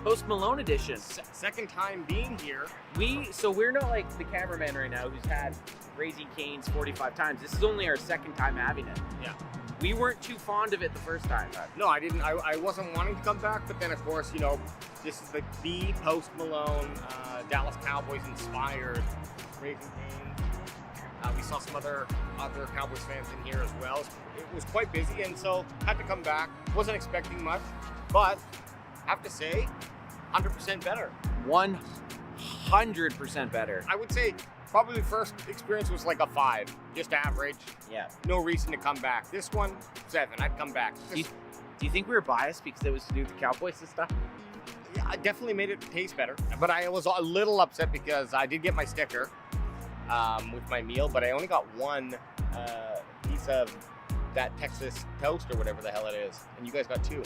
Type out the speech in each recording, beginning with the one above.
Post Malone edition. Second time being here. So we're not like the cameraman right now who's had Raising Cane's 45 times. This is only our second time having it. Yeah. We weren't too fond of it the first time. No, I didn't. I wasn't wanting to come back, but then of course, you know, this is the Post Malone, Dallas Cowboys inspired Raising Cane's. We saw some other Cowboys fans in here as well. It was quite busy, and so had to come back. Wasn't expecting much, but have to say, 100% better. 100% better. I would say probably the first experience was like a 5, just average. Yeah. No reason to come back. This one, 7. I'd come back. Do you think we were biased because it was to do with the Cowboys and stuff? Yeah, I definitely made it taste better, but I was a little upset because I did get my sticker with my meal, but I only got one piece of that Texas toast or whatever the hell it is, and you guys got 2.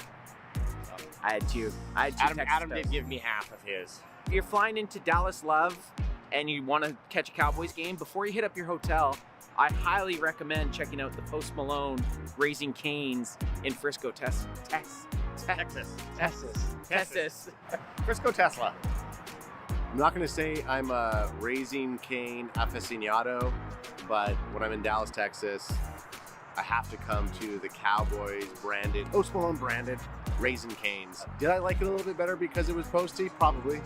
I had 2. Adam did give me half of his. If you're flying into Dallas Love and you want to catch a Cowboys game, before you hit up your hotel, I highly recommend checking out the Post Malone Raising Cane's in Frisco, Texas. Frisco, Tesla. I'm not going to say I'm a Raising Cane aficionado, but when I'm in Dallas, Texas, I have to come to the Cowboys branded, Post Malone branded Raising Cane's. Did I like it a little bit better because it was posty? Probably.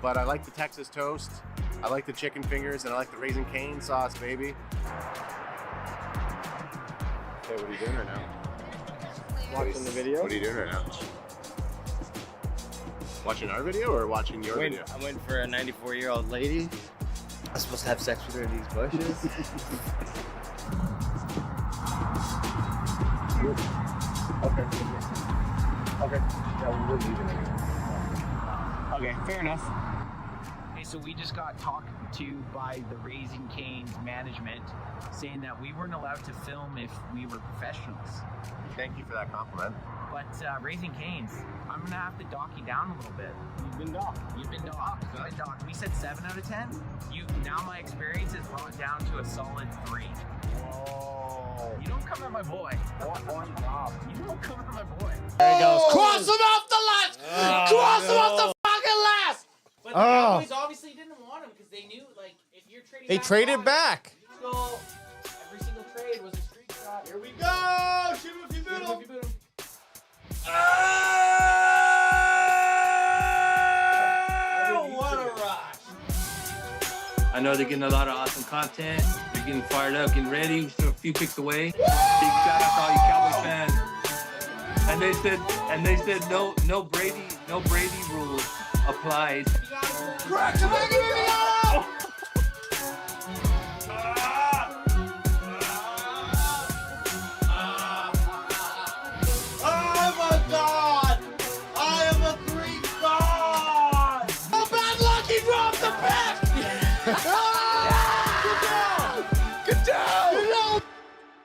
But I like the Texas toast, I like the chicken fingers, and I like the Raising Cane sauce, baby. Hey, what are you doing right now? Watching the video. What are you doing right now? Watching our video or watching your video? I'm waiting for a 94-year-old lady. I'm supposed to have sex with her in these bushes. Okay. Yeah, we're leaving it. Okay, fair enough. Okay, so we just got talked to by the Raising Cane's management saying that we weren't allowed to film if we were professionals. Thank you for that compliment. But Raising Cane's, I'm gonna have to dock you down a little bit. You've been docked. You've been docked. You've been docked. We said 7 out of 10. Now my experience is brought down to a solid 3. Whoa. You don't come at my boy. On top. You don't come at my boy. There he goes. Cross him off the last! Cross him off the fucking last! But the Cowboys obviously didn't want him because they knew, like, if you're trading They back traded back. every single trade was a street shot. Here we go! Shoot him if you boot him! Oh, what a rush! I know they're getting a lot of awesome content. They're getting fired up, getting ready. We're still a few picks away. Big shout out to all you Cowboys fans. And they said no Brady rules applied.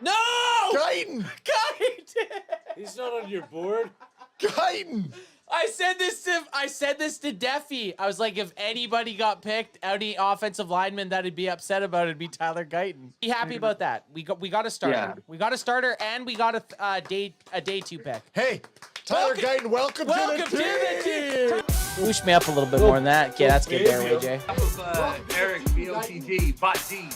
No! Guyton! He's not on your board. Guyton! I said this to Deffy. I was like, if anybody got picked, any offensive lineman that'd be upset about it'd be Tyler Guyton. Be happy about that. We got a starter. Yeah. We got a starter, and we got a day 2 pick. Hey, Tyler Guyton, welcome to the team! Boost me up a little bit more than that. Okay, that's good there, AJ. Eric, BOTG, Bot D.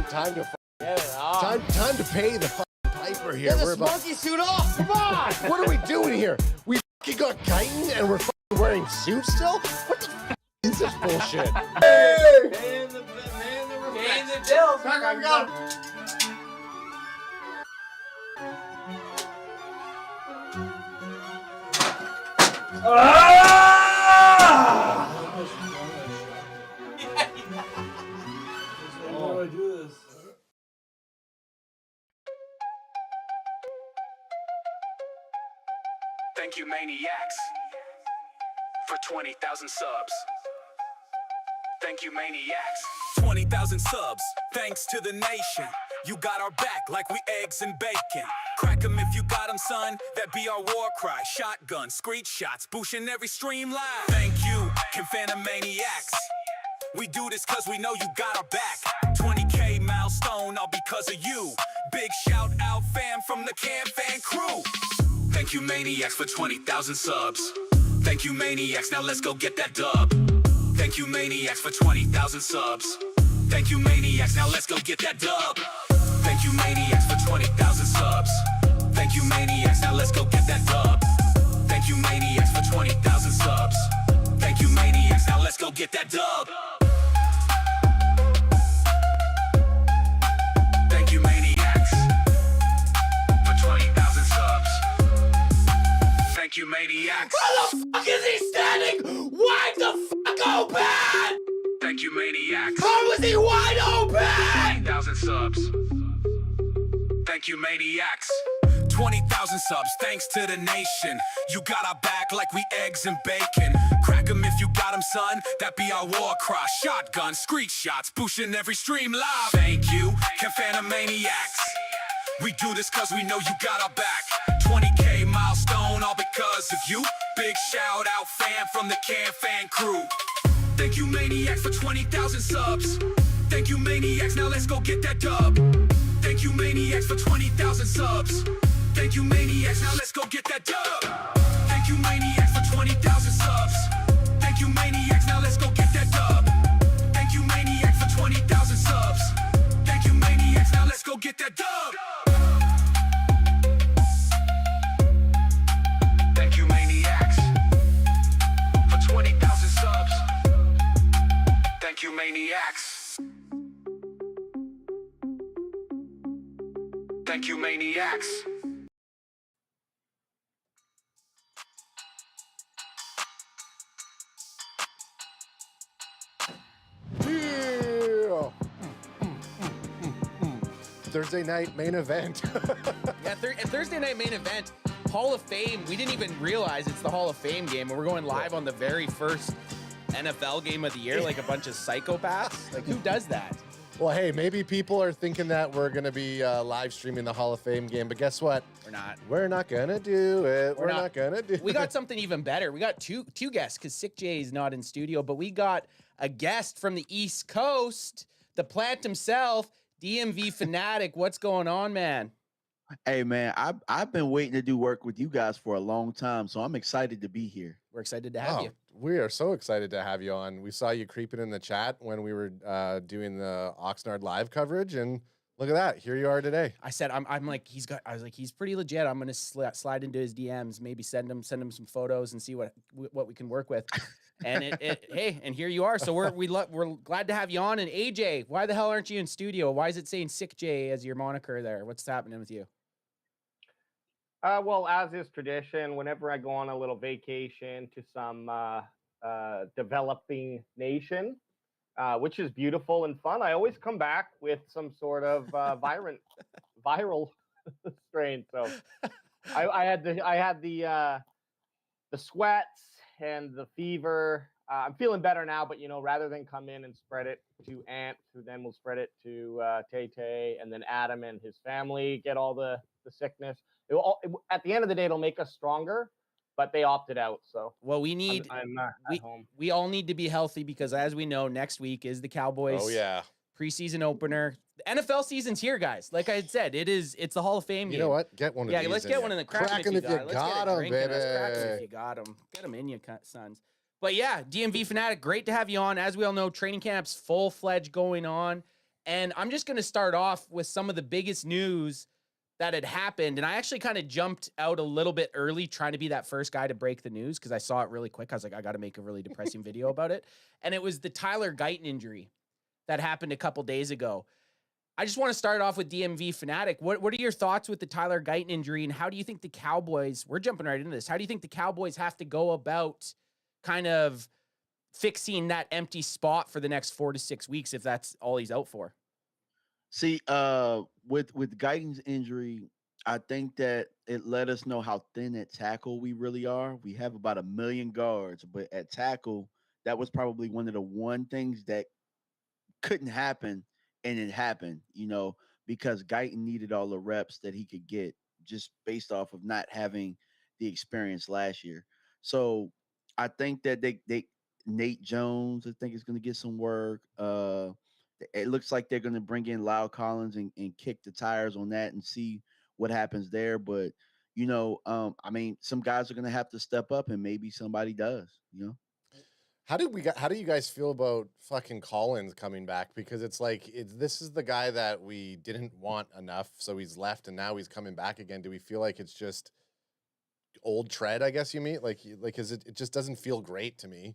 Time to pay the piper here. Get this monkey suit off! Come on! What are we doing here? We got Guyton and we're wearing suits still? What the is this bullshit? Hey! Paying the bills. Come on, go! Thank you, Maniacs, for 20,000 subs. Thank you, Maniacs. 20,000 subs, thanks to the nation. You got our back like we eggs and bacon. Crack 'em if you got 'em, son. That be our war cry. Shotgun, screech shots, boosting every stream live. Thank you, Maniacs. We do this cause we know you got our back. 20K milestone, all because of you. Big shout out fam from the Cam Fan crew. Thank you, Maniacs, for 20,000 subs. Thank you, Maniacs, now let's go get that dub. Thank you, Maniacs, for 20,000 subs. Thank you, Maniacs, now let's go get that dub. Thank you, Maniacs, for 20,000 subs. Thank you, Maniacs, now let's go get that dub. Thank you, Maniacs, for 20,000 subs. Thank you, Maniacs, now let's go get that dub. Thank you, Maniacs, for 20,000 subs. Thank you, Maniacs. Where the fuck is he standing? Wide the fuck open! Thank you, Maniacs. How was he wide open? 20,000 subs. Thank you, Maniacs. 20,000 subs, thanks to the nation. You got our back like we eggs and bacon. Crack 'em if you got 'em, son. That be our war cry. Shotgun, screech shots, boosting every stream live. Thank you, Maniacs. We do this cause we know you got our back. 20K milestone, all because of you. Big shout out, fam, from the Can Fan crew. Thank you, Maniacs, for 20,000 subs. Thank you, Maniacs, now let's go get that dub. Thank you, Maniacs, for 20,000 subs. Thank you, Maniacs, now let's go get that dub. Thank you, Maniacs, for 20,000 subs. Thank you, Maniacs, now let's go get that dub. Thank you, Maniacs, for 20,000 subs. Thank you, Maniacs, now let's go get that dub. Thank you, Maniacs, for 20,000 subs. Thank you, Maniacs. Thank you, Maniacs. Yeah. Thursday night main event. Yeah, Thursday night main event, Hall of Fame. We didn't even realize it's the Hall of Fame game, and we're going live on the very first NFL game of the year, like a bunch of psychopaths. Like, who does that? Well, hey, maybe people are thinking that we're going to be live streaming the Hall of Fame game, but guess what? We're not. We're not going to do it. We're not going to do it. We got something even better. We got two guests because Sick Jay is not in studio, but we got a guest from the East Coast, the plant himself, DMV Fanatic. What's going on, man? Hey, man, I've been waiting to do work with you guys for a long time, so I'm excited to be here. We're excited to have you. We are so excited to have you on. We saw you creeping in the chat when we were doing the Oxnard live coverage, and look at that. Here you are today. I said, I was like, he's pretty legit. I'm gonna slide into his DMs, maybe send him some photos and see what we can work with. And hey, and here you are. So we're glad to have you on. And AJ, why the hell aren't you in studio? Why is it saying Sick J as your moniker there? What's happening with you? Well, as is tradition, whenever I go on a little vacation to some developing nation, which is beautiful and fun, I always come back with some sort of viral strain. So I had the sweats and the fever. I'm feeling better now, but rather than come in and spread it to Ant, who then will spread it to Tay, and then Adam and his family get all the sickness. At the end of the day, it'll make us stronger, but they opted out. So well, we need we all need to be healthy because, as we know, next week is the Cowboys. Oh yeah, preseason opener. The NFL season's here, guys. Like I had said, it's the Hall of Fame game. You know what? Get one of these. Yeah, let's get one in the Kraken if you got them, baby. If you got them, get them in, you sons. But yeah, DMV Fanatic, great to have you on. As we all know, training camp's full-fledged going on, and I'm just going to start off with some of the biggest news that had happened. And I actually kind of jumped out a little bit early trying to be that first guy to break the news because I saw it really quick. I was like, I got to make a really depressing video about it. And it was the Tyler Guyton injury that happened a couple days ago. I just want to start off with DMV Fanatic. What are your thoughts with the Tyler Guyton injury, and how do you think the Cowboys, we're jumping right into this, how do you think the Cowboys have to go about kind of fixing that empty spot for the next 4 to 6 weeks if that's all he's out for? See, with Guyton's injury, I think that it let us know how thin at tackle we really are. We have about 1 million guards, but at tackle, that was probably one of the one things that couldn't happen, and it happened, because Guyton needed all the reps that he could get just based off of not having the experience last year. So I think that Nate Jones, I think, is going to get some work. It looks like they're going to bring in Lyle Collins and kick the tires on that and see what happens there. But, I mean, some guys are going to have to step up, and maybe somebody does. How do you guys feel about fucking Collins coming back? Because it's like this is the guy that we didn't want enough, so he's left, and now he's coming back again. Do we feel like it's just old tread? I guess you mean is it just doesn't feel great to me.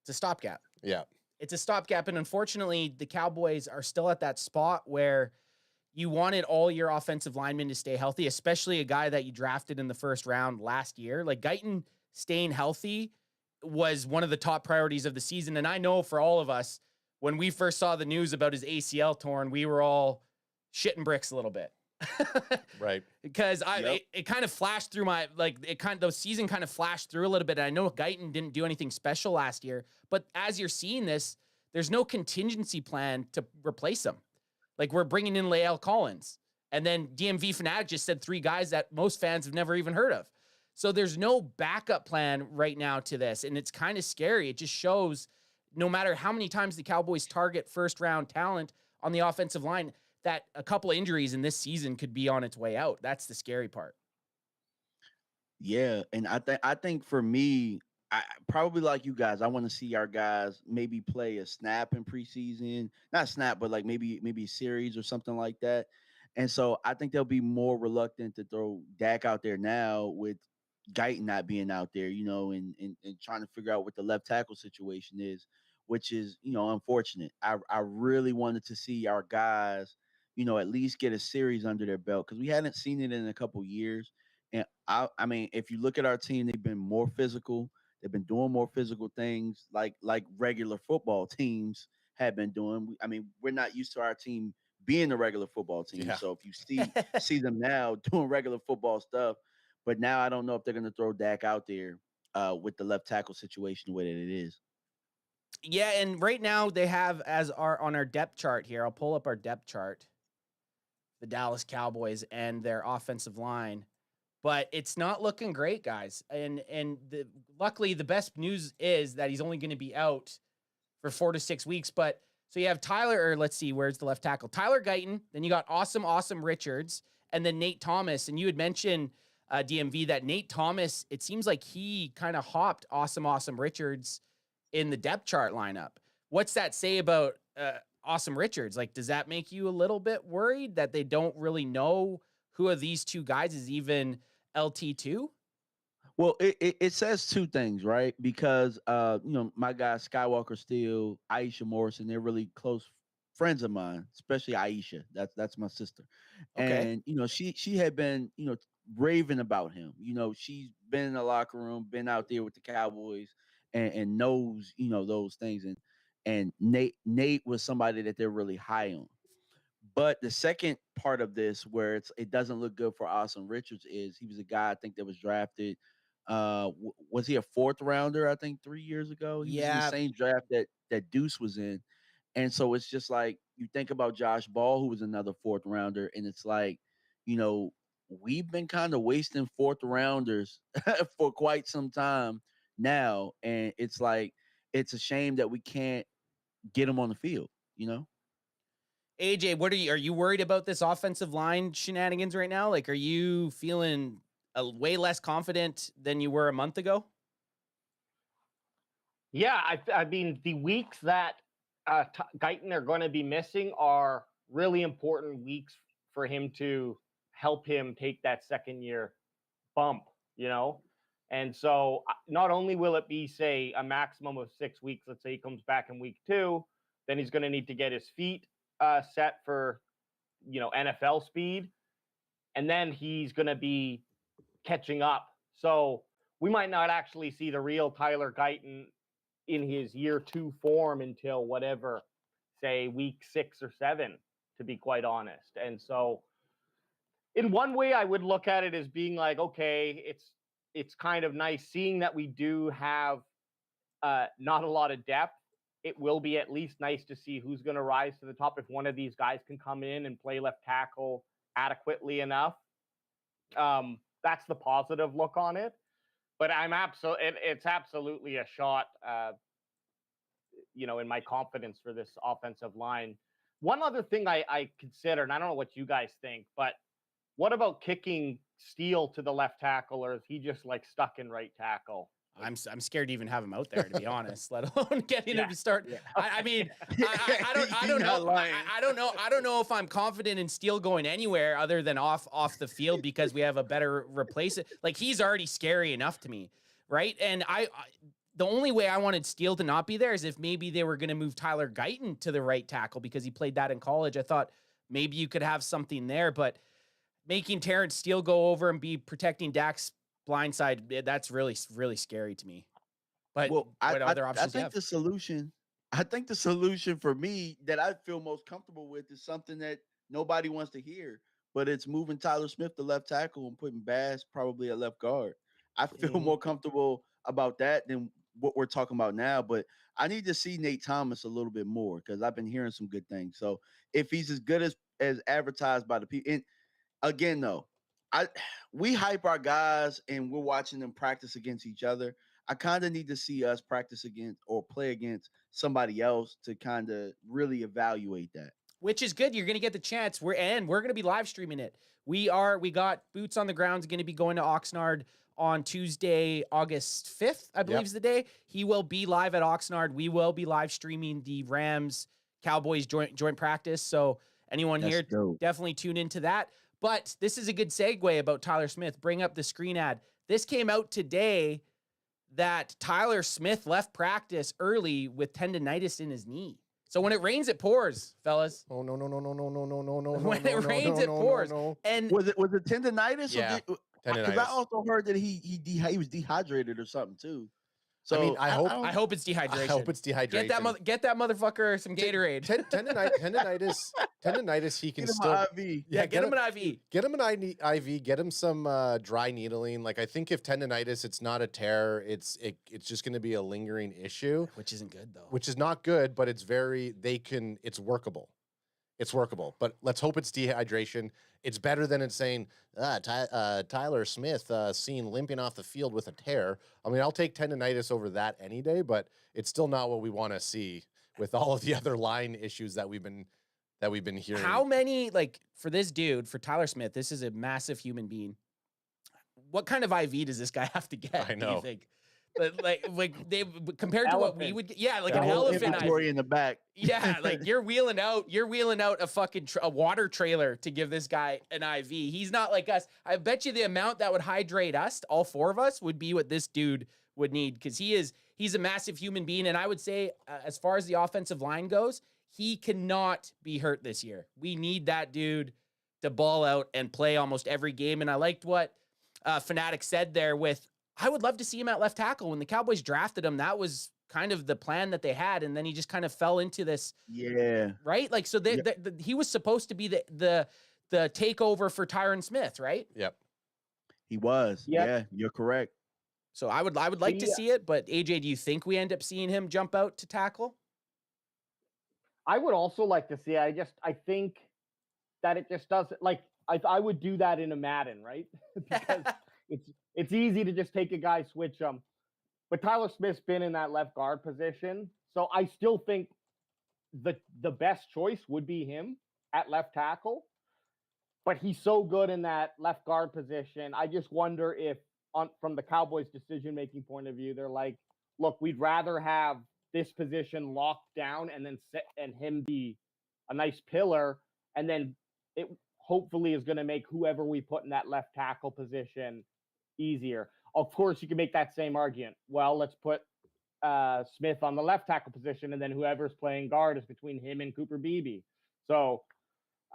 It's a stopgap. Yeah, it's a stopgap, and unfortunately, the Cowboys are still at that spot where you wanted all your offensive linemen to stay healthy, especially a guy that you drafted in the first round last year. Like Guyton staying healthy was one of the top priorities of the season. And I know for all of us, when we first saw the news about his ACL torn, we were all shitting bricks a little bit. Right. Because it kind of flashed through the season kind of flashed through a little bit. And I know Guyton didn't do anything special last year, but as you're seeing this, there's no contingency plan to replace him. Like we're bringing in Lael Collins, and then DMV Fanatic just said 3 guys that most fans have never even heard of. So there's no backup plan right now to this, and it's kind of scary. It just shows no matter how many times the Cowboys target first-round talent on the offensive line, that a couple of injuries in this season could be on its way out. That's the scary part. Yeah, and I think for me, I probably like you guys, I want to see our guys maybe play a snap in preseason. Not snap, but like maybe a series or something like that. And so I think they'll be more reluctant to throw Dak out there now with Guyton not being out there, and trying to figure out what the left tackle situation is, which is, unfortunate. I really wanted to see our guys, at least get a series under their belt because we hadn't seen it in a couple years. And I mean, if you look at our team, they've been more physical. They've been doing more physical things like regular football teams have been doing. I mean, we're not used to our team being a regular football team. Yeah. So if you see them now doing regular football stuff, but now I don't know if they're going to throw Dak out there with the left tackle situation the way that it is. Yeah, and right now they have on our depth chart here. I'll pull up our depth chart. The Dallas Cowboys and their offensive line, but it's not looking great, guys. And luckily, the best news is that he's only going to be out for 4 to 6 weeks. But so you have let's see, where's the left tackle? Tyler Guyton. Then you got Awesome Richards, and then Nate Thomas. And you had mentioned DMV that Nate Thomas, it seems like he kind of hopped Awesome Richards in the depth chart lineup. What's that say about Awesome Richards? Like, does that make you a little bit worried that they don't really know who of these 2 guys is even LT2? Well, it says 2 things, right? Because my guy Skywalker Steele, Aisha Morrison, they're really close friends of mine, especially Aisha. That's my sister. Okay. And she had been raving about him. She's been in the locker room, been out there with the Cowboys, and knows those things. And Nate was somebody that they're really high on. But the second part of this, where it doesn't look good for Awesome Richards, is he was a guy I think that was drafted. Was he a 4th rounder? I think 3 years ago. He was in the same draft that Deuce was in, and so it's just like you think about Josh Ball, who was another 4th rounder, and it's like, we've been kind of wasting 4th rounders for quite some time now, and it's like it's a shame that we can't get them on the field. AJ, are you worried about this offensive line shenanigans right now? Like, are you feeling way less confident than you were a month ago? Yeah, I mean, the weeks that Guyton are going to be missing are really important weeks for him to help him take that second-year bump, And so not only will it be, say, a maximum of 6 weeks, let's say he comes back in week 2, then he's going to need to get his feet set for, NFL speed. And then he's going to be catching up. So we might not actually see the real Tyler Guyton in his year 2 form until whatever, say week 6 or 7, to be quite honest. And so in one way, I would look at it as being like, okay, it's kind of nice seeing that we do have not a lot of depth. It will be at least nice to see who's going to rise to the top if one of these guys can come in and play left tackle adequately enough. That's the positive look on it. But it's absolutely a shot, in my confidence for this offensive line. One other thing I consider, and I don't know what you guys think, but what about kicking Steele to the left tackle, or is he just like stuck in right tackle? I'm scared to even have him out there, to be honest, let alone getting him to start. Yeah. I mean, I don't know. I don't know if I'm confident in Steele going anywhere other than off the field because we have a better replacement. Like, he's already scary enough to me, right? And the only way I wanted Steele to not be there is if maybe they were going to move Tyler Guyton to the right tackle because he played that in college. I thought maybe you could have something there, but making Terrence Steele go over and be protecting Dak's blindside, that's really, really scary to me. But what other options do you have? I think the solution for me that I feel most comfortable with is something that nobody wants to hear, but it's moving Tyler Smith to left tackle and putting Bass probably at left guard. I feel more comfortable about that than what we're talking about now, but I need to see Nate Thomas a little bit more because I've been hearing some good things. So if he's as good as advertised by the people, and again, though, we hype our guys and we're watching them practice against each other. I kind of need to see us practice against or play against somebody else to kind of really evaluate that. Which is good. You're going to get the chance. We're going to be live streaming it. We got Boots on the Ground going to be going to Oxnard on Tuesday, August 5th, I believe is the day. He will be live at Oxnard. We will be live streaming the Rams Cowboys joint practice. So anyone here, definitely tune into that. But this is a good segue about Tyler Smith. Bring up the screen ad. This came out today that Tyler Smith left practice early with tendonitis in his knee. So when it rains, it pours, fellas. Oh, no. When it rains, it pours. And was it tendonitis? Yeah, tendonitis. Because I also heard that he was dehydrated or something too. So I mean, I hope it's dehydration. I hope it's dehydration. Get that motherfucker some Gatorade. Tendonitis. He can still. IV. Yeah, get him an IV. Get him an IV. Get him some dry needling. Like, I think if tendonitis, it's not a tear. It's just going to be a lingering issue, which isn't good though. Which is not good, but it's workable. It's workable, but let's hope it's dehydration. It's better than it's saying, Tyler Smith seen limping off the field with a tear. I mean, I'll take tendonitis over that any day, but it's still not what we want to see with all of the other line issues that we've been hearing. How many, like, for this dude, for Tyler Smith, this is a massive human being. What kind of IV does this guy have to get? I know. Do you think? Like they compared to what we would get, yeah, like the an whole elephant inventory in the back. Yeah, like you're wheeling out a fucking a water trailer to give this guy an IV. He's not like us. I bet you the amount that would hydrate us, all four of us, would be what this dude would need, because he's a massive human being. And I would say, as far as the offensive line goes, he cannot be hurt this year. We need that dude to ball out and play almost every game. And I liked what Fanatic said there with, I would love to see him at left tackle. When the Cowboys drafted him, that was kind of the plan that they had, and then he just kind of fell into this. Yeah. Right? Like, so he was supposed to be the takeover for Tyron Smith, right? Yep. He was. Yep. Yeah, you're correct. So I would like to see it, but AJ, do you think we end up seeing him jump out to tackle? I would also like to see it. I think that it just doesn't, like, I would do that in a Madden, right? Because it's easy to just take a guy, switch him. But Tyler Smith's been in that left guard position. So I still think the best choice would be him at left tackle. But he's so good in that left guard position. I just wonder if, from the Cowboys' decision-making point of view, they're like, look, we'd rather have this position locked down and then him be a nice pillar. And then it hopefully is going to make whoever we put in that left tackle position easier. Of course, you can make that same argument. Well, let's put Smith on the left tackle position, and then whoever's playing guard is between him and Cooper Beebe. So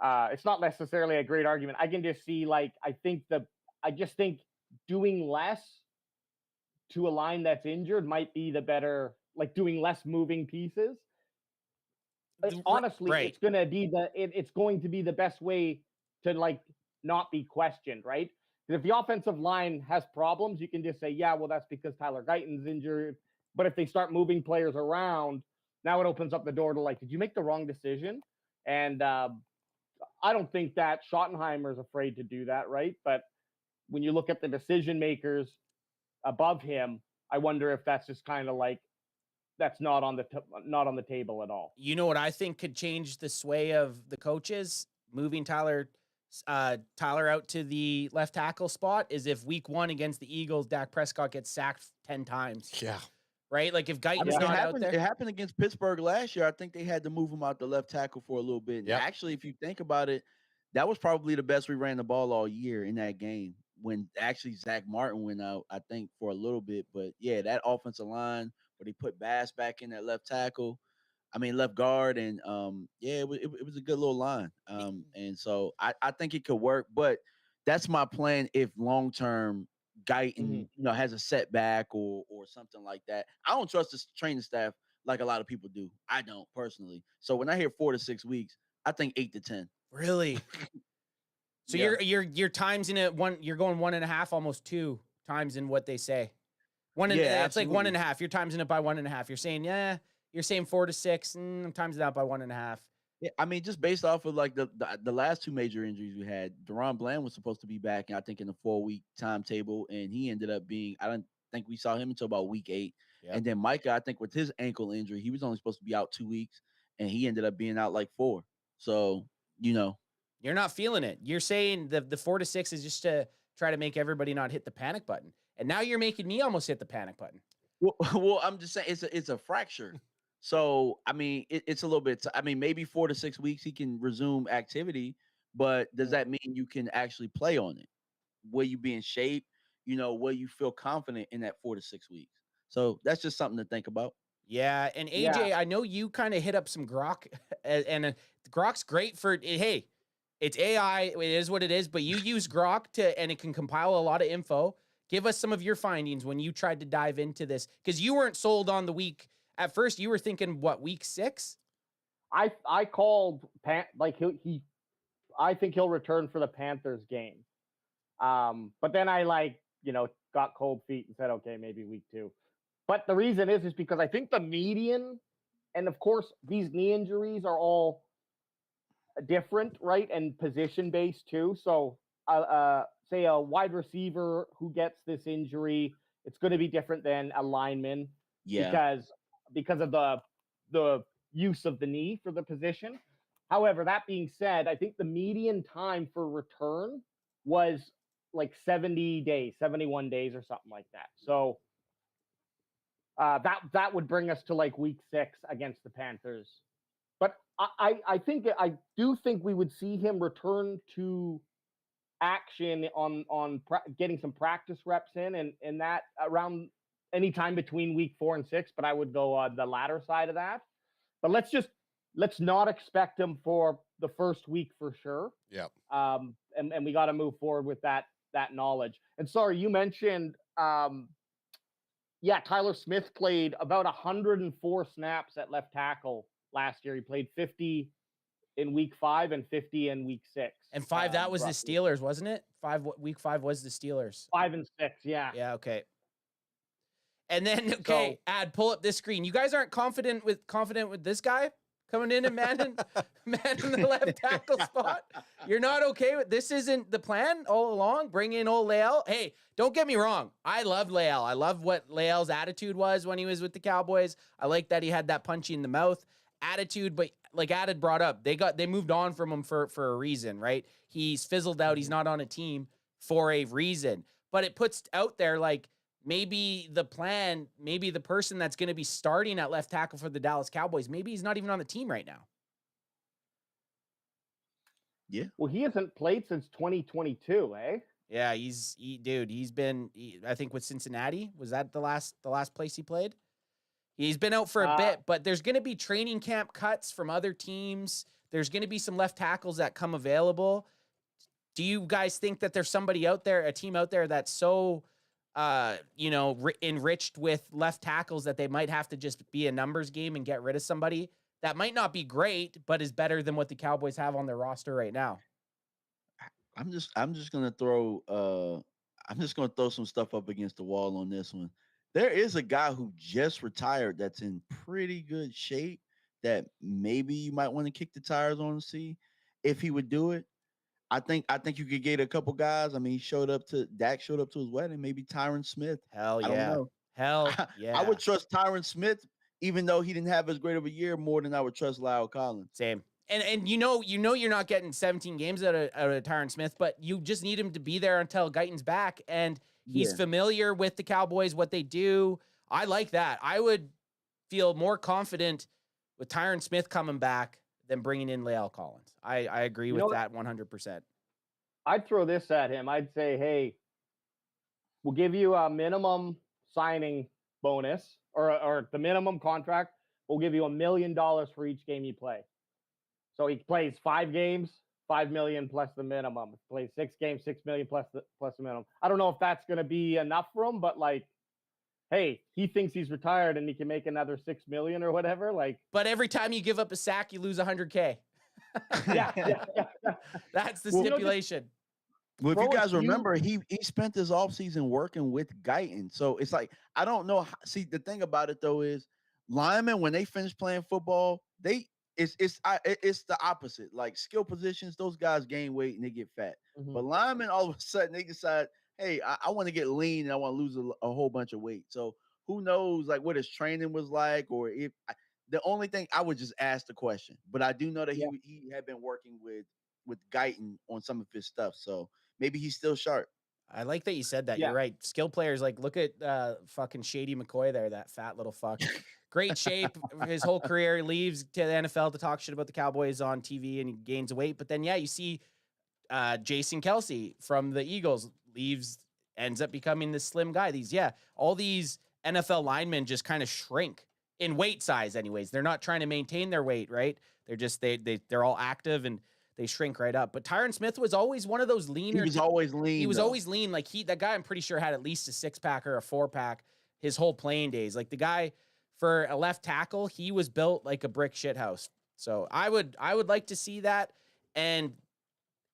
it's not necessarily a great argument. I can just see, like, I just think doing less to a line that's injured might be the better, like doing less moving pieces. Honestly, right. It's going to be the best way to, like, not be questioned, right? If the offensive line has problems, you can just say, yeah, well, that's because Tyler Guyton's injured. But if they start moving players around, now it opens up the door to, like, did you make the wrong decision? And I don't think that Schottenheimer's afraid to do that, right? But when you look at the decision makers above him, I wonder if that's just kind of like, that's not on the table at all. You know what I think could change the sway of the coaches? Moving Tyler Tyler out to the left tackle spot is if week 1 against the Eagles, Dak Prescott gets sacked 10 times. Yeah. Right? Like if Guyton's It not out happened. there. It happened against Pittsburgh last year. I think they had to move him out the left tackle for a little bit. And Yep. actually, if you think about it, that was probably the best we ran the ball all year in that game. When actually Zach Martin went out, I think for a little bit. But yeah, that offensive line where they put Bass back in that left tackle. I mean left guard, and yeah, it was a good little line. And so I think it could work. But that's my plan if long term Guyton, has a setback or something like that. I don't trust the training staff like a lot of people do. I don't personally. So when I hear 4 to 6 weeks, I think 8 to 10. Really? So Yeah. you're times in it one. You're going 1.5, almost 2 times in what they say. It's like absolutely. 1.5. You're timesing it by 1.5. You're saying You're saying 4 to 6. I'm times that by 1.5. Yeah, I mean, just based off of like the last 2 major injuries we had, Deron Bland was supposed to be back, I think, in the 4-week timetable, and he ended up being. I don't think we saw him until about week 8. Yep. And then Micah, I think, with his ankle injury, he was only supposed to be out 2 weeks, and he ended up being out like 4. So You're not feeling it. You're saying the 4 to 6 is just to try to make everybody not hit the panic button, and now you're making me almost hit the panic button. Well, I'm just saying it's a fracture. So I mean, it's a little bit. I mean, maybe 4 to 6 weeks he can resume activity, but does that mean you can actually play on it? Will you be in shape? Will you feel confident in that 4 to 6 weeks? So that's just something to think about. Yeah, and AJ, I know you kind of hit up some Grok, and Grok's great for. Hey, it's AI. It is what it is. But you use Grok and it can compile a lot of info. Give us some of your findings when you tried to dive into this, because you weren't sold on the week. At first, you were thinking what, week 6? I called I think he'll return for the Panthers game. But then I got cold feet and said, okay, maybe week 2. But the reason is because I think the median, and of course these knee injuries are all different, right? And position based too. So say a wide receiver who gets this injury, it's going to be different than a lineman. Yeah. Because of the use of the knee for the position. However, that being said, I think the median time for return was like 70 days, 71 days or something like that. So that would bring us to like week 6 against the Panthers. But I do think we would see him return to action on getting some practice reps in, and that around anytime between week 4 and 6, but I would go the latter side of that. But let's not expect him for the first week for sure. Yeah. And we got to move forward with that knowledge. And sorry, you mentioned Tyler Smith played about 104 snaps at left tackle last year. He played 50 in week 5 and 50 in week 6. And 5, that was roughly. the Steelers, wasn't it? Week 5 was the Steelers. 5 and 6, yeah. Yeah, okay. And then, pull up this screen. You guys aren't confident with this guy coming in and manning the left tackle spot? You're not okay with this? Isn't the plan all along? Bring in old Leal. Hey, don't get me wrong. I loved Leal. I love what Leal's attitude was when he was with the Cowboys. I like that he had that punchy in the mouth attitude, but like Ad had brought up, they moved on from him for a reason, right? He's fizzled out. He's not on a team for a reason. But it puts out there like, maybe the plan, maybe the person that's going to be starting at left tackle for the Dallas Cowboys, maybe he's not even on the team right now. Yeah. Well, he hasn't played since 2022, eh? Yeah, he's been, I think with Cincinnati, was that the last place he played? He's been out for a bit, but there's going to be training camp cuts from other teams. There's going to be some left tackles that come available. Do you guys think that there's somebody out there, a team out there that's so enriched with left tackles that they might have to just be a numbers game and get rid of somebody that might not be great, but is better than what the Cowboys have on their roster right now? I'm just gonna throw some stuff up against the wall on this one. There is a guy who just retired that's in pretty good shape that maybe you might want to kick the tires on and see if he would do it. I think you could get a couple guys. I mean, Dak showed up to his wedding. Maybe Tyron Smith. Hell yeah. I don't know. Hell yeah. I would trust Tyron Smith, even though he didn't have as great of a year, more than I would trust Lyle Collins. Same. And you know you're not getting 17 games out of Tyron Smith, but you just need him to be there until Guyton's back, and he's familiar with the Cowboys, what they do. I like that. I would feel more confident with Tyron Smith coming back than bringing in La'el Collins. I agree with that 100%. I'd throw this at him. I'd say, hey, we'll give you a minimum signing bonus or the minimum contract. We'll give you $1 million for each game you play. So he plays 5 games, $5 million plus the minimum. He plays 6 games, $6 million plus the minimum. I don't know if that's going to be enough for him, but like, hey, he thinks he's retired and he can make another $6 million or whatever. Like, but every time you give up a sack, you lose $100K. yeah. That's the stipulation. Well, if you guys remember, he spent his offseason working with Guyton. So it's like, I don't know. See, the thing about it though is linemen, when they finish playing football, it's the opposite. Like skill positions, those guys gain weight and they get fat. But linemen, all of a sudden, they decide, hey, I want to get lean and I want to lose a whole bunch of weight. So who knows, like what his training was like, or if the only thing I would just ask the question. But I do know that he had been working with Guyton on some of his stuff, so maybe he's still sharp. I like that you said that. You're right. Skill players, like look at fucking Shady McCoy there, that fat little fuck. Great shape his whole career. He leaves to the NFL to talk shit about the Cowboys on TV and he gains weight. But then, you see Jason Kelsey from the Eagles ends up becoming this slim guy. All these NFL linemen just kind of shrink in weight size anyways. They're not trying to maintain their weight, right? They're just, they're all active and they shrink right up. But Tyron Smith was always one of those leaner. He was always lean. He was always lean. Like that guy, I'm pretty sure had at least a 6-pack or a 4-pack his whole playing days. Like the guy for a left tackle, he was built like a brick shit house. So I would like to see that. And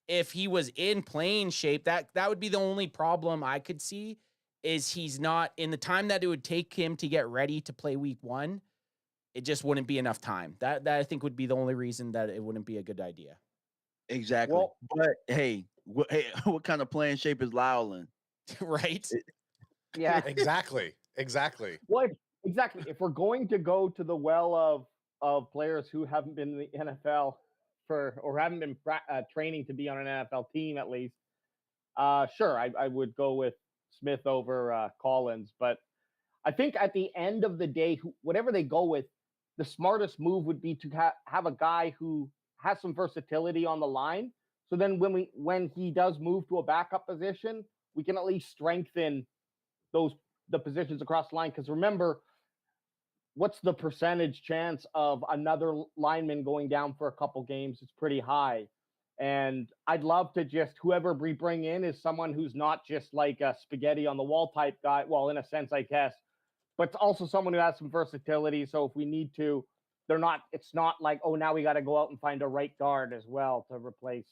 if he was in playing shape, that would be the only problem I could see is he's not in the time that it would take him to get ready to play week 1. It just wouldn't be enough time. That I think would be the only reason that it wouldn't be a good idea. Exactly. Well, but hey, what kind of playing shape is Lyle in? Right? Yeah. Exactly. Well, exactly. If we're going to go to the well of players who haven't been in the NFL or haven't been training to be on an NFL team at least, sure, I would go with Smith over Collins. But I think at the end of the day, whatever they go with, the smartest move would be to have a guy who has some versatility on the line. So then when he does move to a backup position, we can at least strengthen the positions across the line. Because remember, what's the percentage chance of another lineman going down for a couple games? It's pretty high. And I'd love to just, whoever we bring in is someone who's not just like a spaghetti on the wall type guy. Well, in a sense, I guess, but also someone who has some versatility. So if we need to, it's not like, oh, now we got to go out and find a right guard as well to replace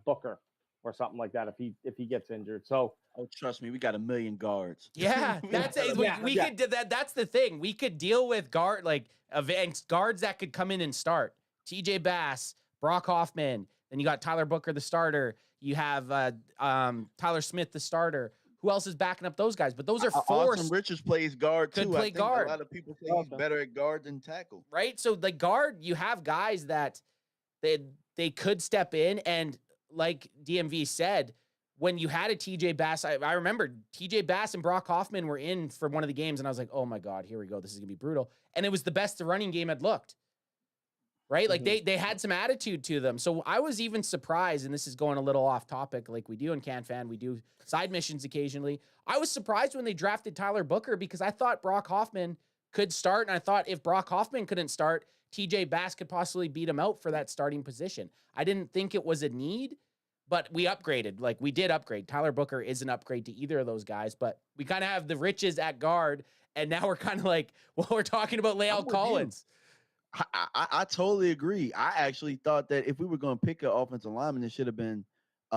Booker or something like that if he gets injured. So, oh, trust me, we got 1 million guards. Yeah, that's we could do that. That's the thing. We could deal with guards that could come in and start. TJ Bass, Brock Hoffman. Then you got Tyler Booker, the starter. You have Tyler Smith, the starter. Who else is backing up those guys? But those are forced. Austin Richards plays guard too. Could play guard. A lot of people say he's better at guard than tackle. Right? So the guard, you have guys that they could step in, and like DMV said, when you had a TJ Bass, I remember TJ Bass and Brock Hoffman were in for one of the games, and I was like, oh my God, here we go. This is gonna be brutal. And it was the best the running game had looked. Right? Like they had some attitude to them. So I was even surprised, and this is going a little off topic like we do in CanFan. We do side missions occasionally. I was surprised when they drafted Tyler Booker because I thought Brock Hoffman could start, and I thought if Brock Hoffman couldn't start, TJ Bass could possibly beat him out for that starting position. I didn't think it was a need, but we upgraded. Like we did upgrade. Tyler Booker is an upgrade to either of those guys, but we kind of have the riches at guard, and now we're kind of like, well, we're talking about La'el Collins. I totally agree. I actually thought that if we were going to pick an offensive lineman, it should have been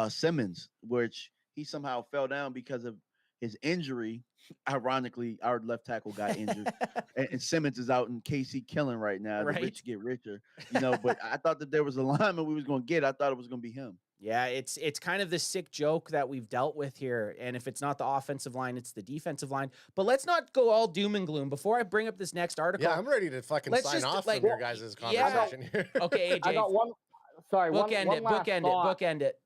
Simmons, which he somehow fell down because of his injury. Ironically, our left tackle got injured, and Simmons is out in KC killing right now. The rich get richer, But I thought that there was a lineman we was going to get. I thought it was going to be him. Yeah, it's kind of the sick joke that we've dealt with here. And if it's not the offensive line, it's the defensive line. But let's not go all doom and gloom. Before I bring up this next article. Yeah, I'm ready to fucking let's sign just, off like, from your guys' conversation here. Okay, AJ. I got one. Sorry, Bookend it.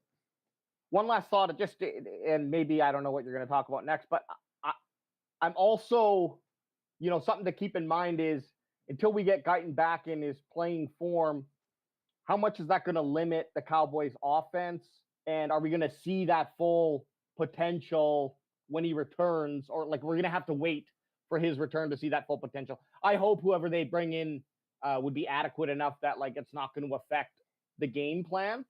One last thought, and maybe I don't know what you're going to talk about next, but I'm also, something to keep in mind is until we get Guyton back in his playing form, how much is that going to limit the Cowboys' offense? And are we going to see that full potential when he returns, or like we're going to have to wait for his return to see that full potential? I hope whoever they bring in would be adequate enough that like it's not going to affect the game plan,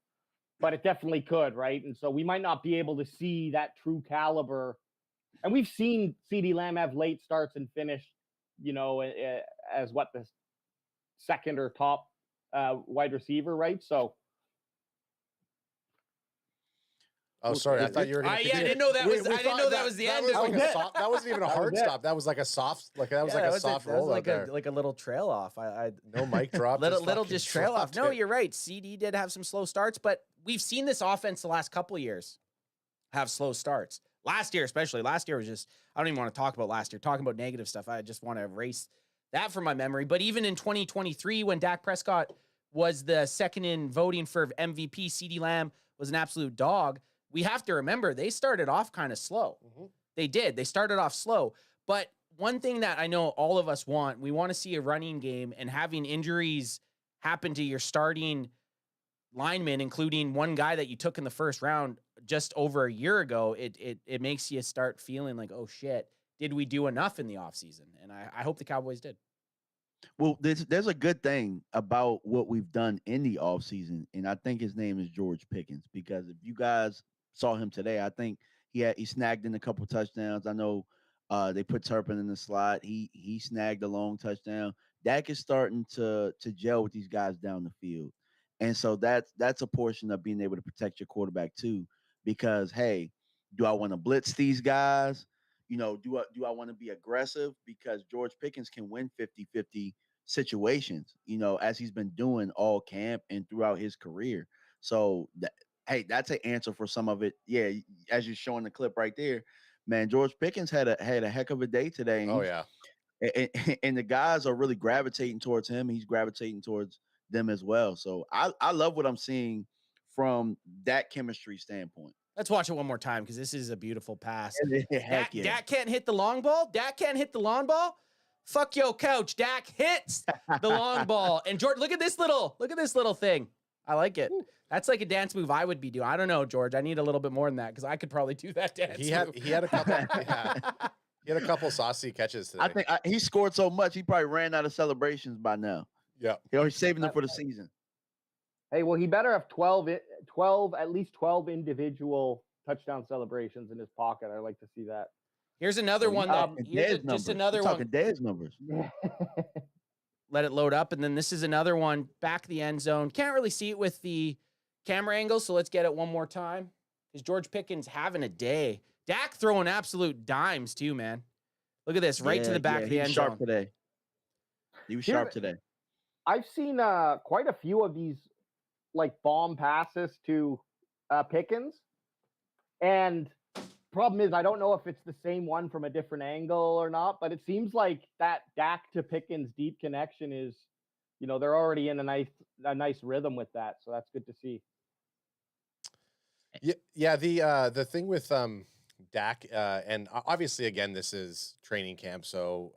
but it definitely could, right? And so we might not be able to see that true caliber. And we've seen CeeDee Lamb have late starts and finish, as what, the second or top wide receiver, right? So. Oh, sorry. I thought you were going to. I didn't know that was. I didn't know that was the end. That wasn't even a hard stop. That was like a soft. Like that was like a soft roll. Like a little trail off. No mic drop. little just trail off. No, you're right. CD did have some slow starts, but we've seen this offense the last couple of years have slow starts. Last year, especially. Last year was just. I don't even want to talk about last year. Talking about negative stuff. I just want to erase that from my memory. But even in 2023, when Dak Prescott was the second in voting for MVP, CeeDee Lamb was an absolute dog. We have to remember they started off kind of slow. Mm-hmm. They did. They started off slow. But one thing that I know all of us want, we want to see a running game, and having injuries happen to your starting linemen, including one guy that you took in the first round just over a year ago, it makes you start feeling like, oh shit, did we do enough in the offseason? And I hope the Cowboys did. Well, there's a good thing about what we've done in the offseason, and I think his name is George Pickens, because if you guys saw him today, I think he snagged in a couple touchdowns. I know they put Turpin in the slot. He snagged a long touchdown. Dak is starting to gel with these guys down the field. And so that's a portion of being able to protect your quarterback too, because hey, do I want to blitz these guys? Do I want to be aggressive? Because George Pickens can win 50-50 situations, as he's been doing all camp and throughout his career. So hey, that's an answer for some of it. Yeah, as you're showing the clip right there, man, George Pickens had a heck of a day today. Oh yeah. And the guys are really gravitating towards him. He's gravitating towards them as well. So I love what I'm seeing from that chemistry standpoint. Let's watch it one more time because this is a beautiful pass. Heck yeah. Dak can't hit the long ball. Dak can't hit the long ball. Fuck yo, coach. Dak hits the long ball. And George, look at this little thing. I like it. That's like a dance move I would be doing. I don't know, George. I need a little bit more than that because I could probably do that dance. He had a couple. Yeah. He had a couple saucy catches today. I think he scored so much he probably ran out of celebrations by now. Yeah, he's saving them for the season. Hey, well, he better have 12, at least 12 individual touchdown celebrations in his pocket. I'd like to see that. Here's another one. Just another one. Talking Dez numbers. Let it load up, and then this is another one back the end zone. Can't really see it with the camera angle, so let's get it one more time. Is George Pickens having a day? Dak throwing absolute dimes too, man. Look at this, right to the back of the end zone. Today. He was sharp today. I've seen quite a few of these like bomb passes to Pickens, and problem is I don't know if it's the same one from a different angle or not, but it seems like that Dak to Pickens deep connection is, they're already in a nice rhythm with that, so that's good to see. Yeah. The thing with Dak, and obviously again this is training camp, so.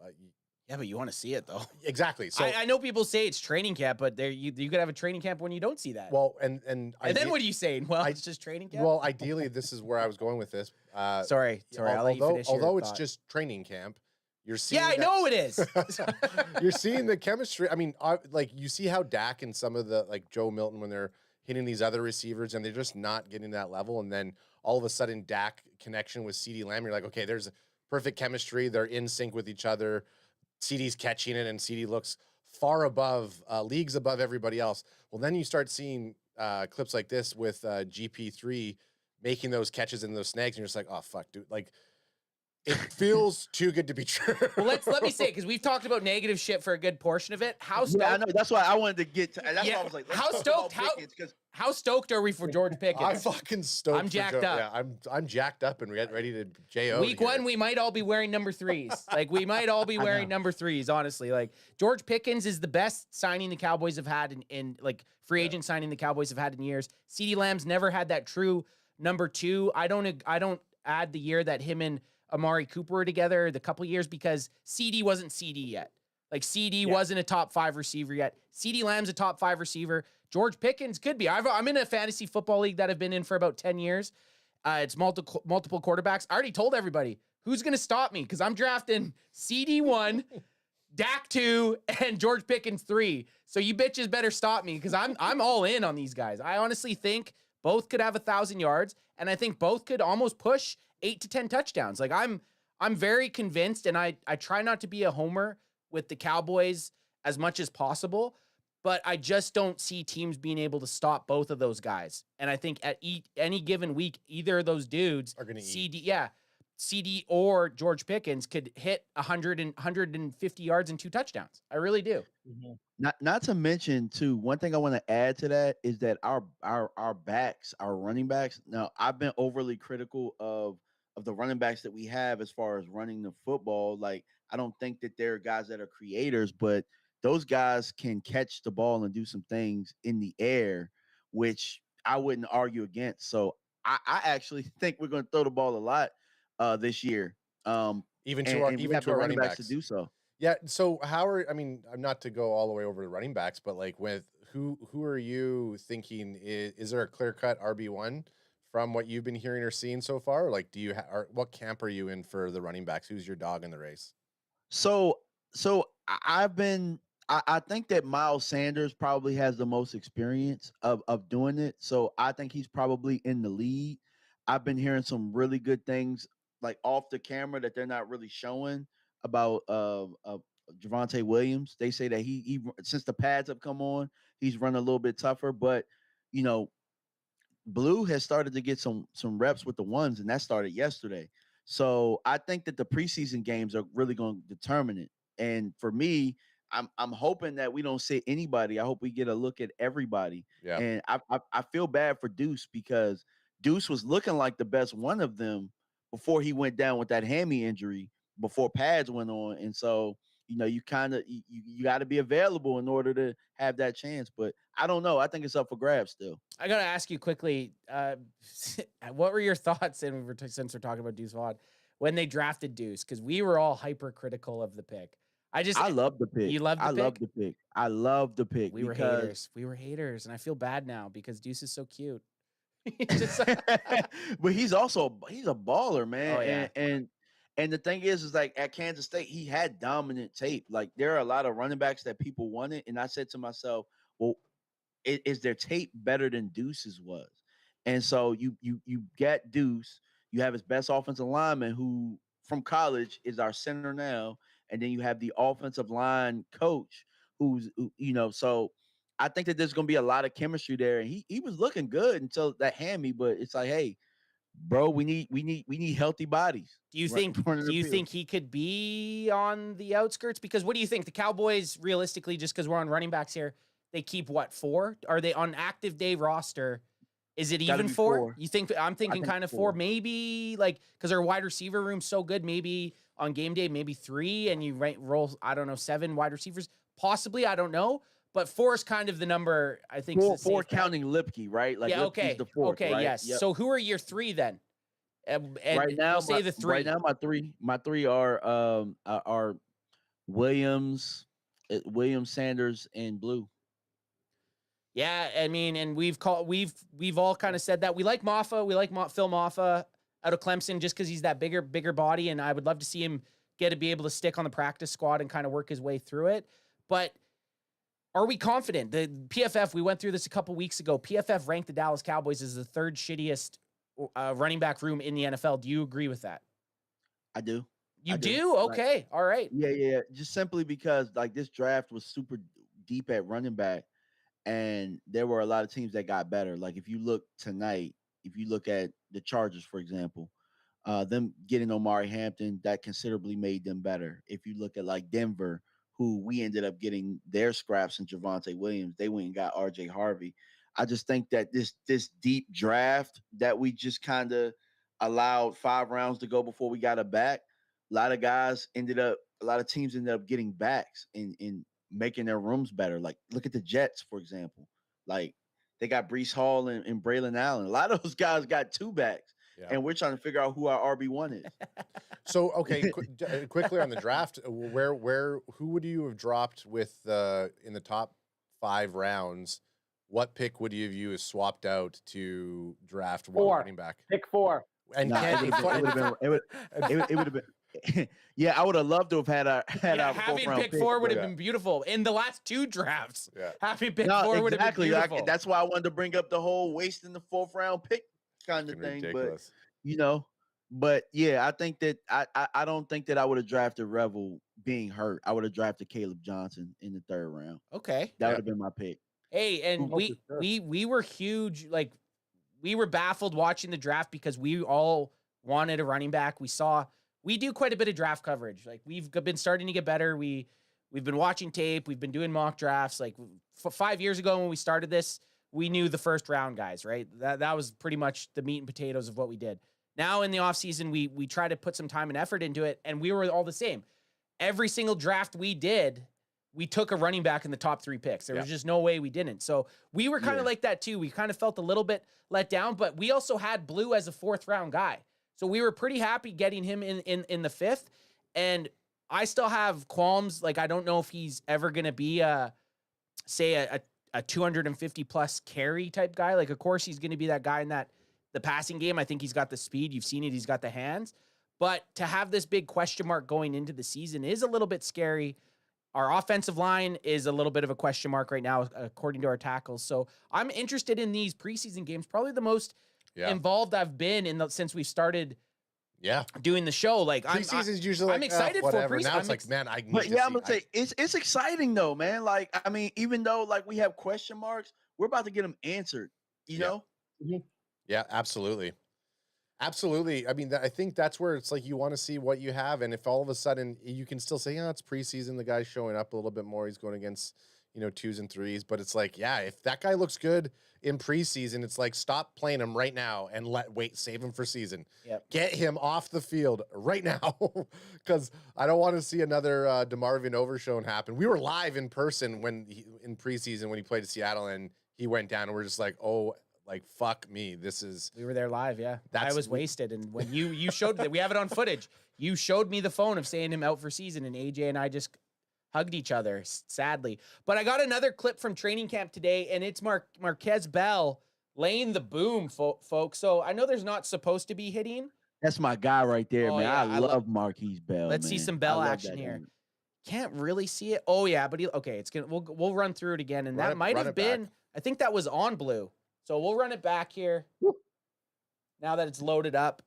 Yeah, but you want to see it though. Exactly. So I know people say it's training camp, but you could have a training camp when you don't see that. Well, and then what are you saying? Well, it's just training camp. Well, ideally, this is where I was going with this. Sorry. I'll let you finish although it's just training camp, you're seeing. Yeah, I know it is. You're seeing the chemistry. I mean, like you see how Dak and some of the like Joe Milton when they're hitting these other receivers and they're just not getting that level, and then all of a sudden Dak connection with CeeDee Lamb, you're like, okay, there's perfect chemistry. They're in sync with each other. CeeDee's catching it, and CeeDee looks far above, leagues above everybody else. Well, then you start seeing clips like this with GP3 making those catches and those snags, and you're just like, oh, fuck, dude. Like, it feels too good to be true. Well, let me say, because we've talked about negative shit for a good portion of it. I know. That's why I wanted to get to. That's why I was like, How stoked are we for George Pickens? I'm fucking stoked. I'm jacked up. Yeah, I'm jacked up and ready to JO. Week one, we might all be wearing number 3s. Like, we might all be wearing number 3s, honestly. Like, George Pickens is the best signing the Cowboys have had in like, free agent signing the Cowboys have had in years. CeeDee Lamb's never had that true number 2. I don't add the year that him and Amari Cooper were together, the couple years, because CD wasn't CD yet. Like, CD wasn't a top 5 receiver yet. CeeDee Lamb's a top 5 receiver. George Pickens could be. I'm in a fantasy football league that I've been in for about 10 years. It's multiple quarterbacks. I already told everybody who's going to stop me, because I'm drafting CD 1, Dak 2, and George Pickens 3. So you bitches better stop me, because I'm all in on these guys. I honestly think both could have 1,000 yards, and I think both could almost push 8 to 10 touchdowns. Like, I'm very convinced, and I try not to be a homer with the Cowboys as much as possible, but I just don't see teams being able to stop both of those guys. And I think at any given week, either of those dudes are going to CD or George Pickens could hit 150 yards and 2 touchdowns. I really do. Mm-hmm. Not to mention too, one thing I want to add to that is that our backs, our running backs. Now, I've been overly critical of the running backs that we have as far as running the football. Like, I don't think that they're guys that are creators, but those guys can catch the ball and do some things in the air, which I wouldn't argue against. So I actually think we're going to throw the ball a lot this year. Even to our running backs to do so. Yeah. So I'm not to go all the way over to running backs, but like, with who are you thinking is there a clear cut RB1 from what you've been hearing or seeing so far? Like, do you what camp are you in for the running backs? Who's your dog in the race? So I think that Miles Sanders probably has the most experience of doing it. So I think he's probably in the lead. I've been hearing some really good things, like off the camera, that they're not really showing about Javonte Williams. They say that he since the pads have come on, he's run a little bit tougher. But Blue has started to get some reps with the ones, and that started yesterday. So I think that the preseason games are really going to determine it. And for me, I'm hoping that we don't sit anybody. I hope we get a look at everybody. Yeah. And I feel bad for Deuce, because Deuce was looking like the best one of them before he went down with that hammy injury, before pads went on. And so, you kind of you got to be available in order to have that chance. But I don't know. I think it's up for grabs still. I got to ask you quickly, what were your thoughts, and since we're talking about Deuce Vaughn, when they drafted Deuce? Because we were all hypercritical of the pick. I love the pick. You love the pick? Love the pick. I love the pick. We were haters, and I feel bad now because Deuce is so cute. But he's a baller, man. Oh, yeah. And the thing is like, at Kansas State, he had dominant tape. Like, there are a lot of running backs that people wanted, and I said to myself, well, is their tape better than Deuce's was? And so you get Deuce. You have his best offensive lineman, who from college is our center now. And then you have the offensive line coach so I think that there's going to be a lot of chemistry there. And he was looking good until that hammy, but it's like, hey, bro, we need healthy bodies. Do you think he could be on the outskirts? Because what do you think? The Cowboys, realistically, just because we're on running backs here, they keep what, 4? Are they on active day roster? Is it even 4? You think? I'm thinking kind of 4, maybe, like, because our wide receiver room's so good, maybe on game day, maybe 3, and you roll, I don't know, 7 wide receivers, possibly, I don't know, but 4 is kind of the number, I think. 4 counting Lipke, right? Like, yeah, okay, the 4th, okay, right? yes. Yep. So who are your 3 then? And right now, we'll say the 3. Right now, my three are Williams, Sanders, and Blue. Yeah, I mean, and we've all kind of said that we like Maffa, Phil Maffa out of Clemson, just because he's that bigger body, and I would love to see him be able to stick on the practice squad and kind of work his way through it. But are we confident? The PFF, we went through this a couple weeks ago. PFF ranked the Dallas Cowboys as the 3rd shittiest running back room in the NFL. Do you agree with that? I do. You do? Okay. Like, all right. Yeah. Just simply because, like, this draft was super deep at running back, and there were a lot of teams that got better. Like, if you look tonight, if you look at the Chargers, for example, them getting Omari Hampton, that considerably made them better. If you look at, like, Denver, who we ended up getting their scraps in Javonte Williams, they went and got RJ Harvey. I just think that this deep draft that we just kind of allowed 5 rounds to go before we got a back. A lot of teams ended up getting backs and making their rooms better. Like look at the Jets, for example. Like they got Breece Hall and Braylon Allen. A lot of those guys got 2 backs. Yeah. And we're trying to figure out who our RB1 is. So okay, quickly on the draft, who would you have dropped with in the top 5 rounds? What pick would you have swapped out to draft one 4. running back? Pick 4. And Nah, Ken, it would have been. Yeah, I would have loved to have had our having 4th round pick 4 would have Yeah. been beautiful. In the last 2 drafts, Yeah. having pick No, 4 would have been exactly. beautiful. That's why I wanted to bring up the whole wasting the 4th round pick kind of Fucking thing. ridiculous. But yeah, I think that I don't think that I would have drafted Revel being hurt. I would have drafted Caleb Johnson in the 3rd round. Okay. That would have been my pick. Hey, and Oh, for sure. we were huge. Like we were baffled watching the draft because we all wanted a running back. We do quite a bit of draft coverage. Like we've been starting to get better. We've been watching tape. We've been doing mock drafts. Like 5 years ago when we started this, we knew the 1st round guys, right? That was pretty much the meat and potatoes of what we did. Now in the offseason, we try to put some time and effort into it, and we were all the same. Every single draft we did, we took a running back in the top 3 picks. There was just no way we didn't. So we were kind of like that too. We kind of felt a little bit let down, but we also had Blue as a 4th round guy. So we were pretty happy getting him in the 5th. And I still have qualms. Like, I don't know if he's ever going to be a 250 plus carry type guy. Like, of course, he's going to be that guy in the passing game. I think he's got the speed. You've seen it. He's got the hands. But to have this big question mark going into the season is a little bit scary. Our offensive line is a little bit of a question mark right now, according to our tackles. So I'm interested in these preseason games. Probably the most involved I've been since we started doing the show. Like preseason's usually I'm excited for whatever. preseason. Now it's like, man, I need But to yeah, see. I'm gonna say it's exciting though, man. Like, I mean, even though like we have question marks, we're about to get them answered, you know? Yeah, absolutely. Absolutely. I mean, I think that's where it's like you want to see what you have. And if all of a sudden you can still say, yeah, it's preseason, the guy's showing up a little bit more. He's going against, 2s and 3s. But it's like, yeah, if that guy looks good in preseason, it's like stop playing him right now and save him for season. Yep. Get him off the field right now. Because I don't want to see another DeMarvin Overshown happen. We were live in person in preseason when he played at Seattle and he went down and we're just like, oh, like, fuck me. We were there live, yeah. I was wasted. And when you showed that, we have it on footage. You showed me the phone of saying him out for season, and AJ and I just hugged each other, sadly. But I got another clip from training camp today, and it's Marquez Bell laying the boom, folks. So I know there's not supposed to be hitting. That's my guy right there, man. Yeah, I love Marquise Bell. Let's see some Bell action here. Can't really see it. Oh yeah, but we'll run through it again, and that might have been. Back. I think that was on Blue. So we'll run it back here. Now that it's loaded up.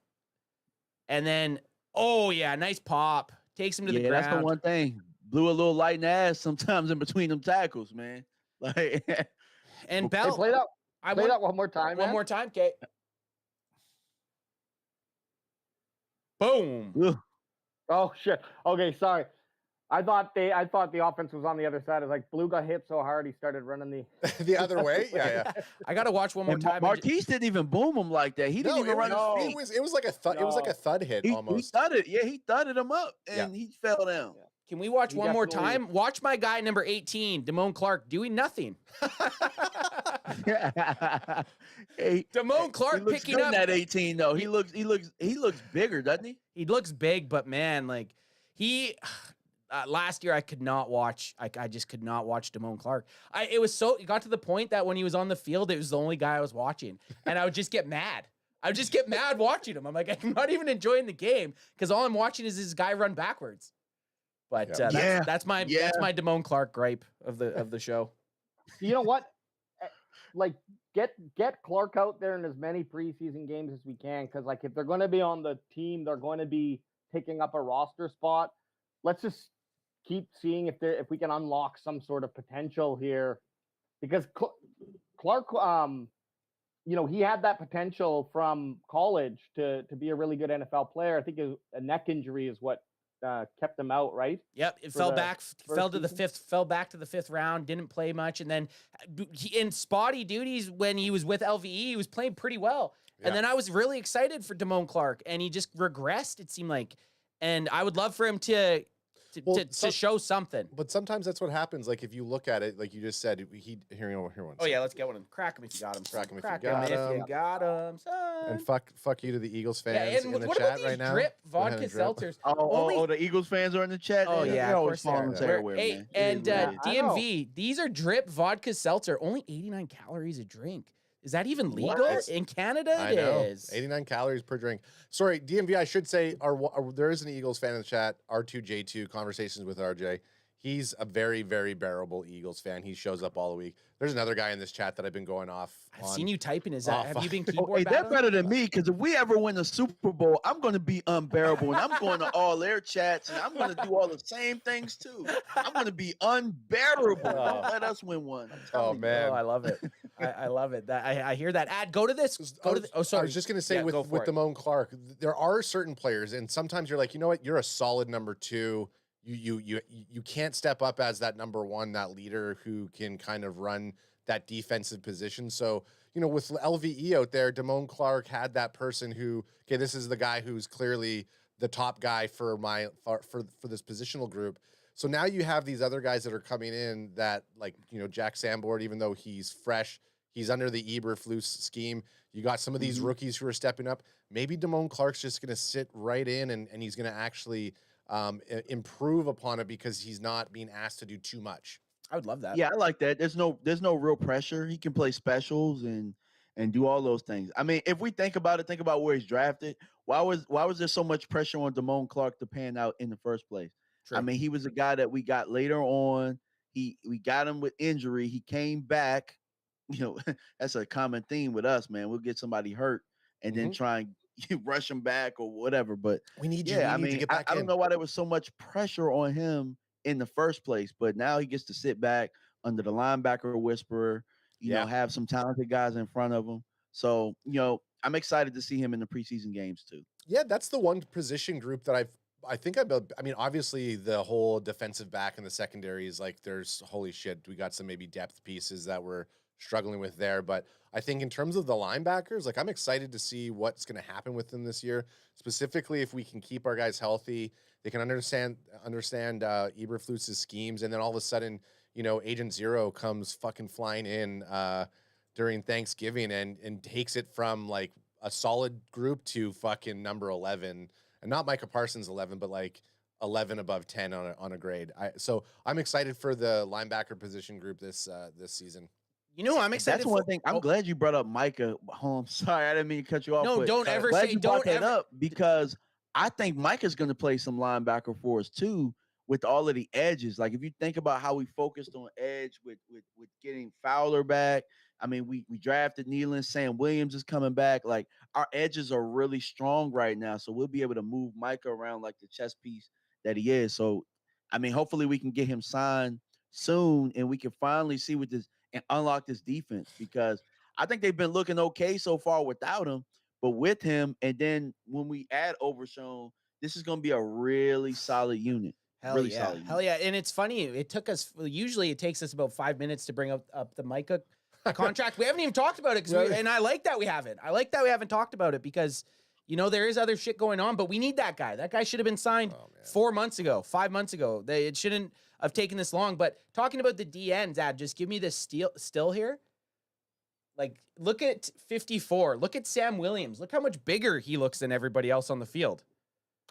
And then, oh, yeah, nice pop. Takes him to the ground. That's the one thing. Blew a little light in the ass sometimes in between them tackles, man. Like, and Bell. Play that one more time. One more time, Kate. Boom. Oh, shit. Okay, sorry. I thought the offense was on the other side. It's like Blue got hit so hard he started running the other way. Yeah. I gotta watch one more time. Marquise didn't even boom him like that. He didn't even run his feet. It was like a thud. It was like a thud hit almost. He thudded him up and he fell down. Yeah. Can we watch one more time? Watch my guy number 18, Damone Clark, doing nothing. Damone Clark picking up that 18 though. He looks bigger, doesn't he? He looks big, but man, like last year I could not watch. I just could not watch Damone Clark. It got to the point that when he was on the field, it was the only guy I was watching, and I would just get mad. I would just get mad watching him. I'm like, I'm not even enjoying the game because all I'm watching is this guy run backwards. But that's my Damone Clark gripe of the show. You know what? Like, get Clark out there in as many preseason games as we can, because like if they're going to be on the team, they're going to be taking up a roster spot. Let's just keep seeing if we can unlock some sort of potential here, because Clark, he had that potential from college to be a really good NFL player. I think a neck injury is what kept him out, right? Yep, it For fell the back, first fell to the season? fell back to the 5th round, didn't play much, and then in spotty duties when he was with LVE, he was playing pretty well. Yeah. And then I was really excited for Damone Clark, and he just regressed, it seemed like. And I would love for him to show something. But sometimes that's what happens. Like if you look at it, like you just said, here one. Oh yeah, let's get one of them. Crack him if you got him. Crack 'em if you Crack got 'em if 'em. you got him, son. And fuck you to the Eagles Yeah, fans and in the what chat about these right now. drip Go ahead vodka and drip. seltzers? Oh, the Eagles fans are in the chat. Oh They're yeah, of always course they are. following us We're- everywhere, hey, man. and It is what it is. I know. DMV, these are drip vodka seltzer, only 89 calories a drink. Is that even legal What? in Canada? I It know. is. 89 calories per drink. Sorry, DMV, I should say, there is an Eagles fan in the chat, R2J2, Conversations with RJ. He's a very, very bearable Eagles fan. He shows up all the week. There's another guy in this chat that I've been going off I've on. seen you typing. Is that? Oh, Have you been fuck. keyboard Hey, they're battling? better than me because if we ever win the Super Bowl, I'm going to be unbearable and I'm going to all their chats and I'm going to do all the same things too. I'm going to be unbearable. Don't let us win one. I'm telling you. man. Oh, I love it. I love it. That I hear that ad. Go to this. Go to. Oh, sorry. I was just gonna say Yeah, go with for it. Damone Clark, there are certain players, and sometimes you're like, you know what, you're a solid number 2. You can't step up as that number 1, that leader who can kind of run that defensive position. So, you know, with LVE out there, Damone Clark had that person who, okay, this is the guy who's clearly the top guy for this positional group. So now you have these other guys that are coming in that, like, you know, Jack Sambord, even though he's fresh, he's under the Eberflus scheme. You got some of these rookies who are stepping up. Maybe Damone Clark's just going to sit right in and he's going to actually improve upon it because he's not being asked to do too much. I would love that. Yeah, I like that. There's no real pressure. He can play specials and do all those things. I mean, if we think about where he's drafted. Why was there so much pressure on Damone Clark to pan out in the first place? True. I mean, he was a guy that we got later on. We got him with injury. He came back. You know, that's a common theme with us, man. We'll get somebody hurt and then try and rush him back or whatever. But We need you. yeah, we need to get back I in. don't know why there was so much pressure on him in the first place, but now he gets to sit back under the linebacker whisperer, you know, have some talented guys in front of him. So, you know, I'm excited to see him in the preseason games too. Yeah, that's the one position group that I mean, obviously the whole defensive back in the secondary is like, there's holy shit. We got some maybe depth pieces that we're struggling with there. But I think in terms of the linebackers, like, I'm excited to see what's going to happen with them this year. Specifically, if we can keep our guys healthy, they can understand Eberflus's schemes. And then all of a sudden, you know, Agent Zero comes fucking flying in during Thanksgiving and takes it from like a solid group to fucking number 11. And not Micah Parsons 11, but like 11 above 10 on a grade. So I'm excited for the linebacker position group this season. You know, I'm excited. That's one thing. I'm glad you brought up Micah. Oh, I'm sorry, I didn't mean to cut you off. No, but don't ever glad say. you Don't brought that ever. up because I think Micah's going to play some linebacker for us too, with all of the edges. Like if you think about how we focused on edge with getting Fowler back. I mean, we drafted Nealon, Sam Williams is coming back. Like our edges are really strong right now, so we'll be able to move Micah around like the chess piece that he is. So, I mean, hopefully we can get him signed soon, and we can finally see what this and unlock this defense, because I think they've been looking okay so far without him, but with him, and then when we add Overshown, this is going to be a really solid unit. Hell really yeah. solid. Hell yeah. And it's funny. It took us, usually it takes us about 5 minutes to bring up the Micah contract. We haven't even talked about it. And I like that we haven't. I like that we haven't talked about it because, you know, there is other shit going on, but we need that guy. That guy should have been signed 4 months ago, 5 months ago. It shouldn't have taken this long. But talking about the DNs, Dad, just give me this still here. Like, look at 54. Look at Sam Williams. Look how much bigger he looks than everybody else on the field.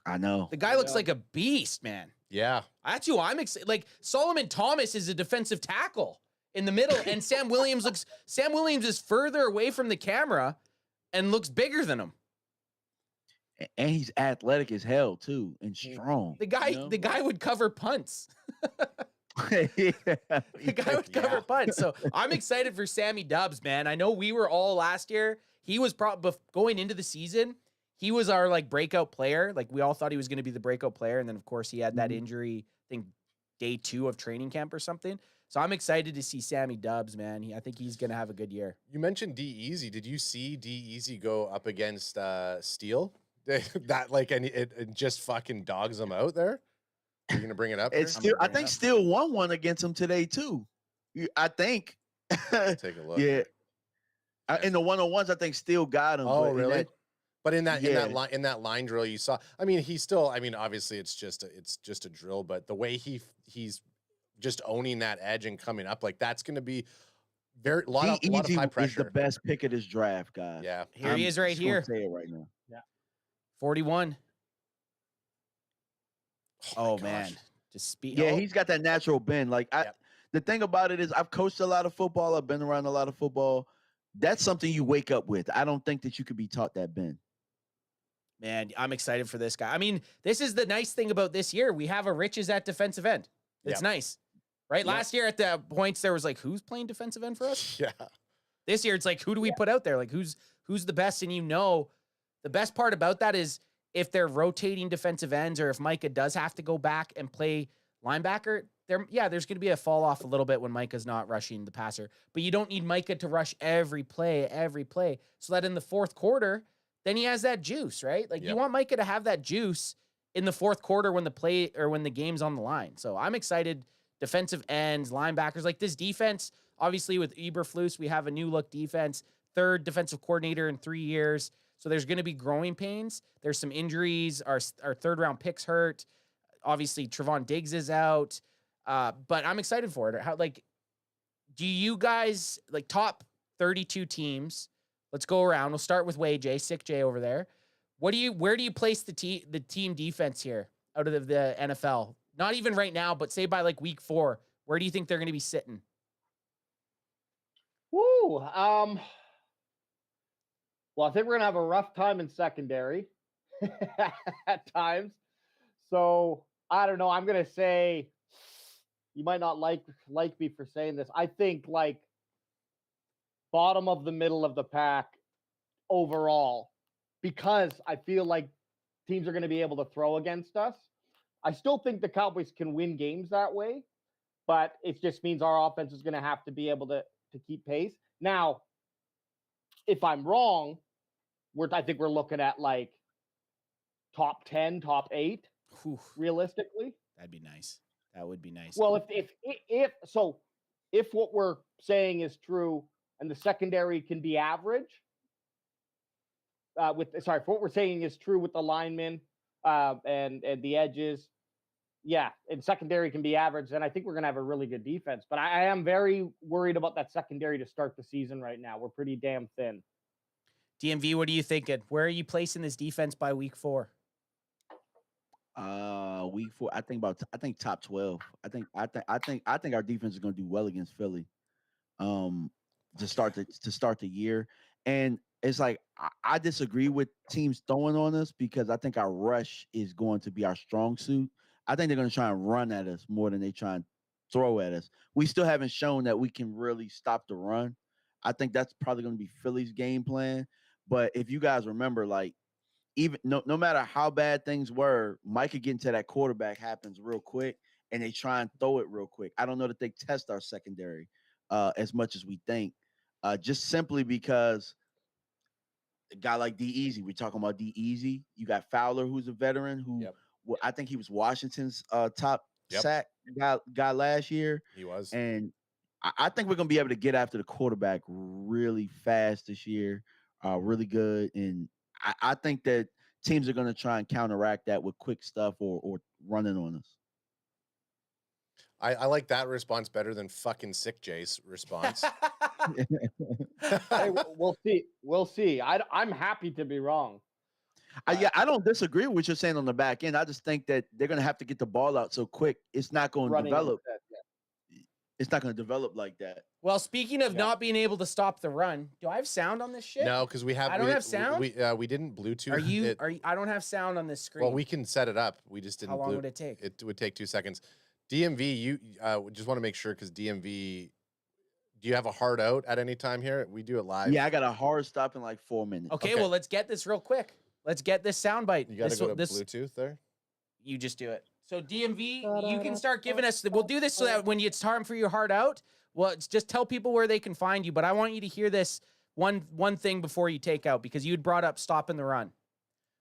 I know. The guy looks like a beast, man. Yeah. That's who I'm excited. Like, Solomon Thomas is a defensive tackle in the middle, and Sam Williams is further away from the camera and looks bigger than him. And he's athletic as hell too, and strong. The guy would cover punts. The guy would cover punts. So I'm excited for Sammy Dubs, man. I know we were all last year. He was probably going into the season. He was our like breakout player. Like we all thought he was going to be the breakout player. And then of course he had that injury, I think day 2 of training camp or something. So I'm excited to see Sammy Dubs, man. I think he's going to have a good year. You mentioned D-Easy. Did you see D-Easy go up against Steele that like, and it just fucking dogs them out there. You're gonna bring it up? It's here? still, I think, still won one against him today too. I think. Take a look. Yeah. In the 1-on-1s, I think still got him. Oh, but really? But in that line drill, you saw. I mean, he's still. I mean, obviously, it's just a drill. But the way he's just owning that edge and coming up, like that's going to be a lot of high pressure. Is the best pick of this draft, guys. Yeah, Here he is, right here. Say it right now. Yeah. 41. Oh man, just speed. Yeah, he's got that natural bend. Like the thing about it is, I've coached a lot of football. I've been around a lot of football. That's something you wake up with. I don't think that you could be taught that bend. Man, I'm excited for this guy. I mean, this is the nice thing about this year. We have a Riches at defensive end. It's nice, right? Last year at the points, there was like, who's playing defensive end for us? Yeah. This year, it's like, who do we put out there? Like, who's the best? And the best part about that is if they're rotating defensive ends or if Micah does have to go back and play linebacker, there's going to be a fall off a little bit when Micah's not rushing the passer. But you don't need Micah to rush every play, so that in the fourth quarter, then he has that juice, right? Like you want Micah to have that juice in the fourth quarter when the game's on the line. So I'm excited. Defensive ends, linebackers, like this defense, obviously with Eberflus, we have a new look defense, third defensive coordinator in 3 years. So there's going to be growing pains. There's some injuries. Our third round picks hurt. Obviously Trevon Diggs is out. But I'm excited for it. Do you guys like top 32 teams? Let's go around. We'll start with Sick J over there. Where do you place the team defense here out of the NFL? Not even right now, but say by like week 4, where do you think they're going to be sitting? Woo. Well, I think we're going to have a rough time in secondary at times. So I don't know. I'm going to say, you might not like me for saying this. I think like bottom of the middle of the pack overall, because I feel like teams are going to be able to throw against us. I still think the Cowboys can win games that way, but it just means our offense is going to have to be able to keep pace. Now, if I'm wrong, I think we're looking at like top 10, top 8, realistically. That'd be nice. That would be nice. Well, if what we're saying is true and the secondary can be average, if what we're saying is true with the linemen and the edges, and secondary can be average, then I think we're going to have a really good defense. But I am very worried about that secondary to start the season right now. We're pretty damn thin. DMV, what are you thinking? Where are you placing this defense by week 4? Week 4, I think top 12. I think our defense is going to do well against Philly. To start the year, and it's like I disagree with teams throwing on us because I think our rush is going to be our strong suit. I think they're going to try and run at us more than they try and throw at us. We still haven't shown that we can really stop the run. I think that's probably going to be Philly's game plan. But if you guys remember, like, even no matter how bad things were, Micah getting to that quarterback happens real quick, and they try and throw it real quick. I don't know that they test our secondary as much as we think, just simply because a guy like D-Easy, we're talking about D-Easy. You got Fowler, who's a veteran, who I think he was Washington's top sack guy last year. He was. And I think we're going to be able to get after the quarterback really fast this year, really good. And I think that teams are going to try and counteract that with quick stuff or running on us. I like that response better than fucking Sick Jay's response. Hey, we'll see. I'm happy to be wrong. I don't disagree with what you're saying on the back end. I just think that they're going to have to get the ball out so quick. It's not going to develop. It's not going to develop like that. Well, speaking of not being able to stop the run, do I have sound on this shit? No, because we have. I don't have sound. We didn't Bluetooth. I don't have sound on this screen. Well, we can set it up. We just didn't. How long would it take? It would take 2 seconds. DMV, you just want to make sure because DMV. Do you have a hard out at any time here? We do it live. Yeah, I got a hard stop in like 4 minutes. Okay, well, let's get this real quick. Let's get this soundbite. You got to go to Bluetooth there. You just do it. So DMV, you can start giving us. We'll do this so that when it's time for your hard out, well, it's just tell people where they can find you. But I want you to hear this one thing before you take out because you had brought up stopping the run.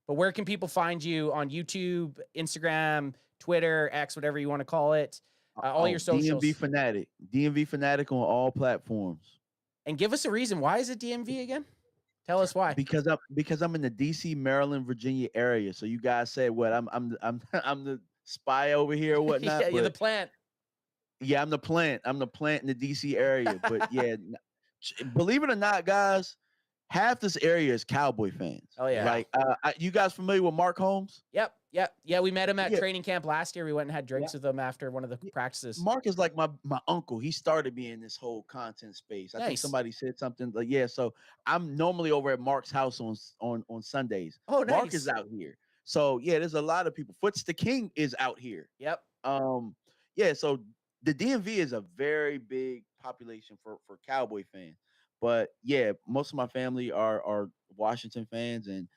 But where can people find you on YouTube, Instagram, Twitter, X, whatever you want to call it? All your socials. DMV Fanatic. DMV Fanatic on all platforms. And give us a reason. Why is it DMV again? Tell us why. Because I'm in the DC, Maryland, Virginia area. So you guys say what? I'm the spy over here or whatnot. Yeah, you're the plant. Yeah, I'm the plant. I'm the plant in the DC area. But yeah, believe it or not, guys, half this area is Cowboy fans. Oh yeah. Like, you guys familiar with Mark Holmes? Yep. Yeah, we met him at training camp last year. We went and had drinks with him after one of the practices. Mark is like my uncle. He started me in this whole content space. I think somebody said something like, yeah. So I'm normally over at Mark's house on Sundays. Oh, nice. Mark is out here. So yeah, there's a lot of people. Foots the King is out here. Yep. Yeah. So the DMV is a very big population for Cowboy fans. But yeah, most of my family are Washington fans, and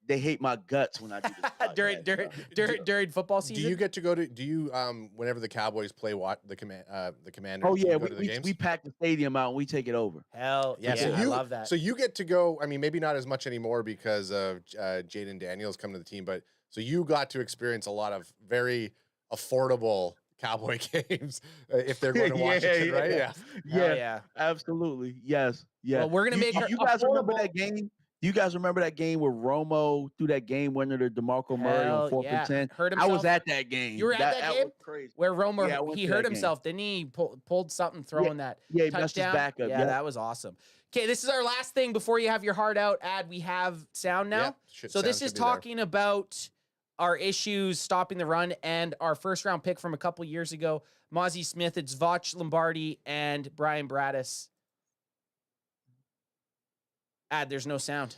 they hate my guts when I do this during football season. Do you get to go to? Do you whenever the Cowboys play the Commanders? Oh yeah, we pack the stadium out and we take it over. Hell yeah, so I love that. So you get to go. I mean, maybe not as much anymore because of Jaden Daniels coming to the team, but so you got to experience a lot of very affordable Cowboy games if they're going to Washington, right? Yeah, absolutely. Yes. Well, we're gonna make you guys remember that game? Do you guys remember that game where Romo threw that game winner to DeMarco Murray on 4th and 10? Hurt himself. I was at that game. You were at that game? Was crazy. Where Romo Yeah, he hurt himself, didn't he? Pulled something throwing that he touchdown. messed his back up. Yeah, that was awesome. Okay, this is our last thing before you have your heart out ad. We have sound now. So this is talking about our issues stopping the run and our first round pick from a couple years ago, Mozzie Smith. It's Voch Lombardi and Brian Bradis. Ad, there's no sound.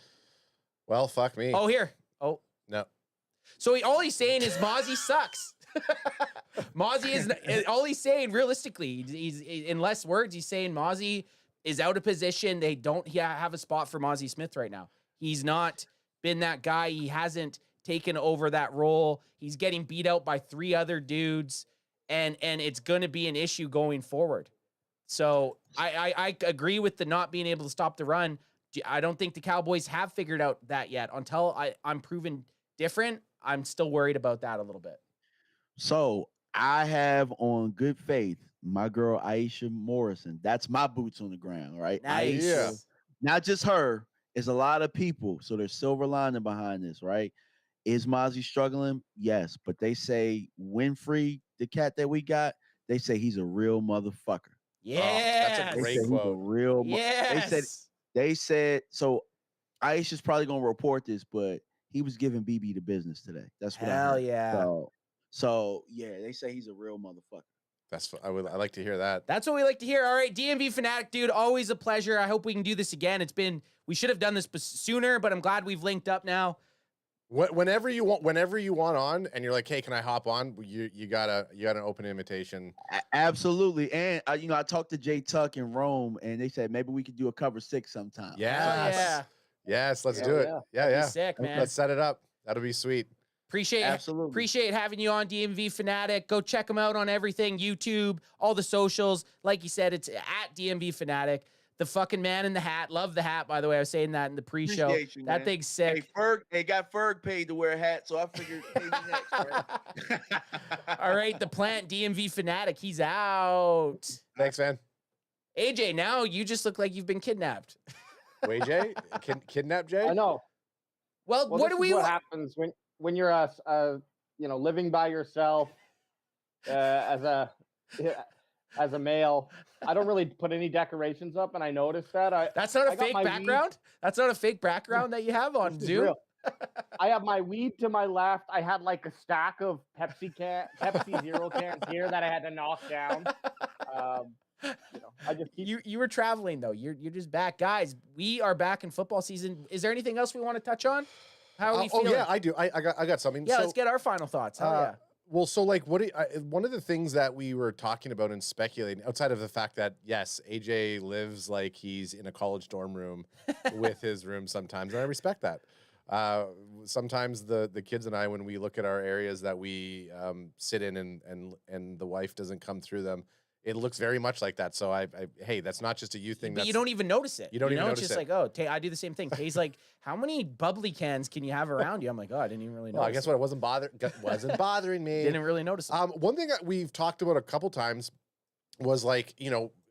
Well, fuck me. Oh, here. Oh. No. So all he's saying is Mozzie sucks. Mozzie is all he's saying realistically. He's in less words, he's saying Mozzie is out of position. They don't have a spot for Mozzie Smith right now. He's not been that guy. He hasn't taken over that role. He's getting beat out by 3 other dudes, and it's going to be an issue going forward. So I agree with the not being able to stop the run. I don't think the Cowboys have figured out that yet. Until I'm proven different, I'm still worried about that a little bit. So I have on good faith my girl Aisha Morrison. That's my boots on the ground, right? Nice. Aisha, not just her. It's a lot of people. So there's silver lining behind this, right? Is Mozzie struggling? Yes, but they say Winfrey, the cat that we got, they say he's a real motherfucker. Yeah, that's a great quote. He's a real. Yes. They said so. Aisha's probably gonna report this, but he was giving BB the business today. That's what I heard. Yeah. So yeah, they say he's a real motherfucker. I like to hear that. That's what we like to hear. All right, DMV Fanatic, dude, always a pleasure. I hope we can do this again. We should have done this sooner, but I'm glad we've linked up now. Whenever you want on, and you're like, hey, can I hop on? You got an open invitation. Absolutely, and I talked to Jay Tuck in Rome, and they said maybe we could do a cover 6 sometime. Yes, let's do it. Yeah. Sick, man. Let's set it up. That'll be sweet. Appreciate having you on DMV Fanatic. Go check them out on everything, YouTube, all the socials. Like you said, it's at DMV Fanatic. The fucking man in the hat. Love the hat, by the way. I was saying that in the pre-show. That thing's sick. Hey, got Ferg paid to wear a hat, so I figured maybe next, right? All right, the plant, DMV Fanatic. He's out. Thanks, man. AJ, now you just look like you've been kidnapped. Wait, Jay? Kidnap Jay? I know. Well, what do we... What happens when you're living by yourself as a male? I don't really put any decorations up, and I noticed that. That's not a fake background? That's not a fake background that you have on Zoom? I have my weed to my left. I had like a stack of Pepsi Zero cans here that I had to knock down. I just keep... You were traveling though. You're just back, guys. We are back in football season. Is there anything else we want to touch on? How are we feeling? Oh yeah, I do. I got something. Yeah, let's get our final thoughts. Yeah. Well, so like, one of the things that we were talking about and speculating, outside of the fact that yes, AJ lives like he's in a college dorm room with his room sometimes, and I respect that. Sometimes the kids and I, when we look at our areas that we sit in, and the wife doesn't come through them, it looks very much like that. So hey, that's not just a you thing. But you don't even notice it. You don't even It's notice just it. like, oh, I do the same thing. Tay's like, how many bubbly cans can you have around you? I'm like, oh, I didn't even really notice. Well, I guess what it wasn't bothering me. Didn't really notice it. One thing that we've talked about a couple times was like,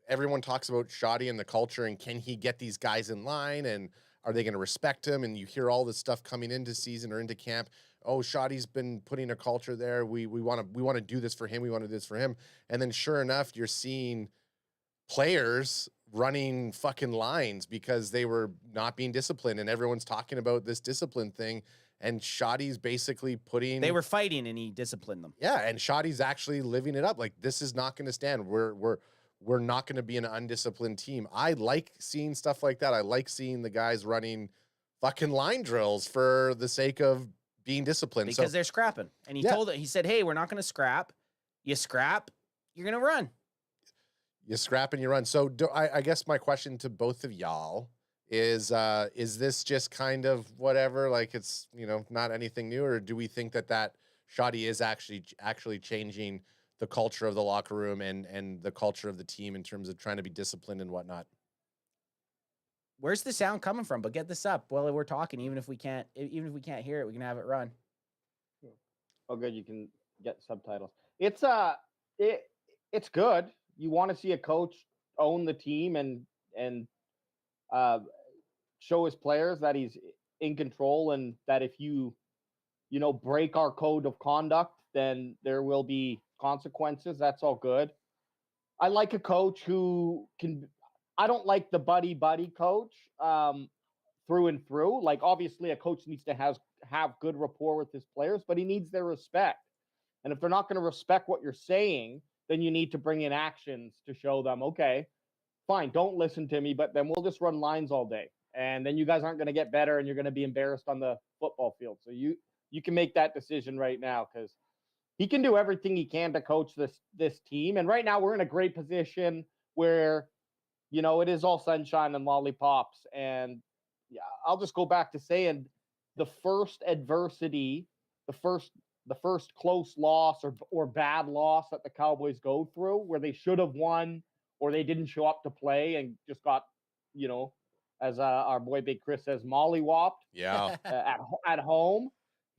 everyone talks about Shoddy and the culture and can he get these guys in line and are they going to respect him? And you hear all this stuff coming into season or into camp. Oh, Shoddy's been putting a culture there. We want to do this for him. We want to do this for him. And then sure enough, you're seeing players running fucking lines because they were not being disciplined, and everyone's talking about this discipline thing. And Shoddy's basically they were fighting and he disciplined them. Yeah, and Shoddy's actually living it up. Like, this is not going to stand. We're not going to be an undisciplined team. I like seeing stuff like that. I like seeing the guys running fucking line drills for the sake of being disciplined. Because they're scrapping. And he said, hey, we're not going to scrap. You scrap, you're going to run. You scrap and you run. So I guess my question to both of y'all is this just kind of whatever, like it's, not anything new, or do we think that Shoddy is actually changing the culture of the locker room and the culture of the team in terms of trying to be disciplined and whatnot? Where's the sound coming from? But get this up while we're talking. Even if we can't hear it, we can have it run. Oh, good. You can get subtitles. It's good. You want to see a coach own the team and show his players that he's in control, and that if you break our code of conduct, then there will be consequences. That's all good. I like a coach who can. I don't like the buddy coach through and through. Like, obviously a coach needs to have good rapport with his players, but he needs their respect. And if they're not going to respect what you're saying, then you need to bring in actions to show them, okay, fine, don't listen to me, but then we'll just run lines all day. And then you guys aren't going to get better and you're going to be embarrassed on the football field. So you can make that decision right now, because he can do everything he can to coach this team. And right now we're in a great position where, it is all sunshine and lollipops. And yeah, I'll just go back to saying the first adversity, the first close loss or bad loss that the Cowboys go through, where they should have won or they didn't show up to play and just got, as our boy Big Chris says, mollywopped. Yeah. At home.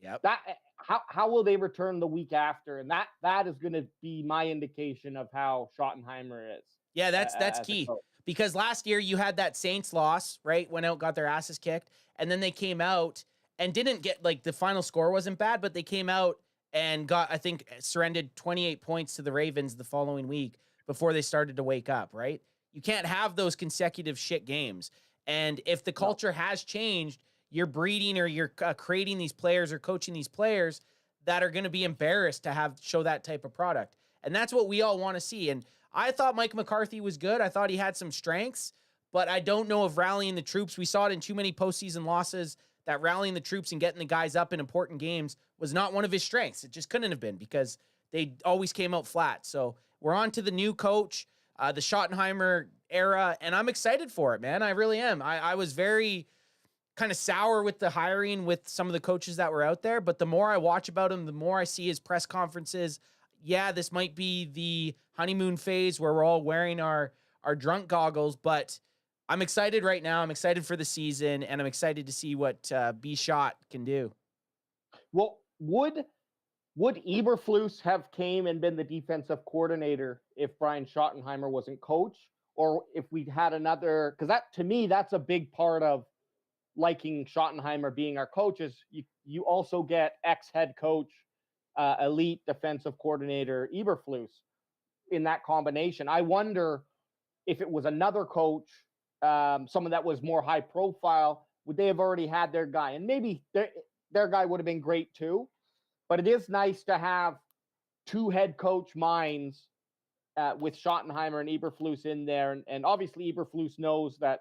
Yep. That how will they return the week after? And that is going to be my indication of how Schottenheimer is. Yeah, that's key. Because last year you had that Saints loss, right? Went out, got their asses kicked, and then they came out and didn't get, like, the final score wasn't bad, but they came out and got, I think, surrendered 28 points to the Ravens the following week before they started to wake up, right? You can't have those consecutive shit games. And if the culture has changed, you're breeding or you're creating these players or coaching these players that are going to be embarrassed to show that type of product. And that's what we all want to see. And I thought Mike McCarthy was good. I thought he had some strengths, but I don't know if rallying the troops, we saw it in too many postseason losses, that rallying the troops and getting the guys up in important games was not one of his strengths. It just couldn't have been, because they always came out flat. So we're on to the new coach, the Schottenheimer era, and I'm excited for it, man. I really am. I was very kind of sour with the hiring with some of the coaches that were out there, but the more I watch about him, the more I see his press conferences. Yeah, this might be the honeymoon phase where we're all wearing our drunk goggles, but I'm excited right now. I'm excited for the season, and I'm excited to see what B-Shot can do. Well, would Eberflus have came and been the defensive coordinator if Brian Schottenheimer wasn't coach, or if we'd had another? Because that, to me, that's a big part of liking Schottenheimer being our coach, is you also get ex-head coach, elite defensive coordinator Eberflus in that combination. I wonder if it was another coach, someone that was more high profile, would they have already had their guy? And maybe their guy would have been great too. But it is nice to have two head coach minds with Schottenheimer and Eberflus in there. And obviously Eberflus knows that,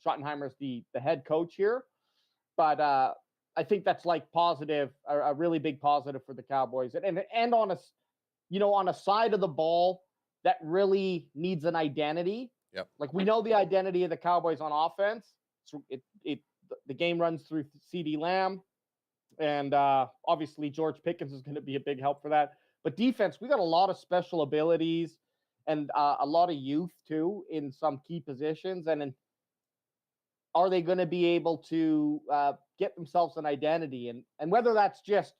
Schottenheimer's the head coach here. But I think that's like positive, a really big positive for the Cowboys. And on a side of the ball that really needs an identity. Yep. Like, we know the identity of the Cowboys on offense. So the game runs through CeeDee Lamb. And obviously George Pickens is going to be a big help for that. But defense, we got a lot of special abilities. and a lot of youth too in some key positions. And are they going to be able to get themselves an identity? And whether that's just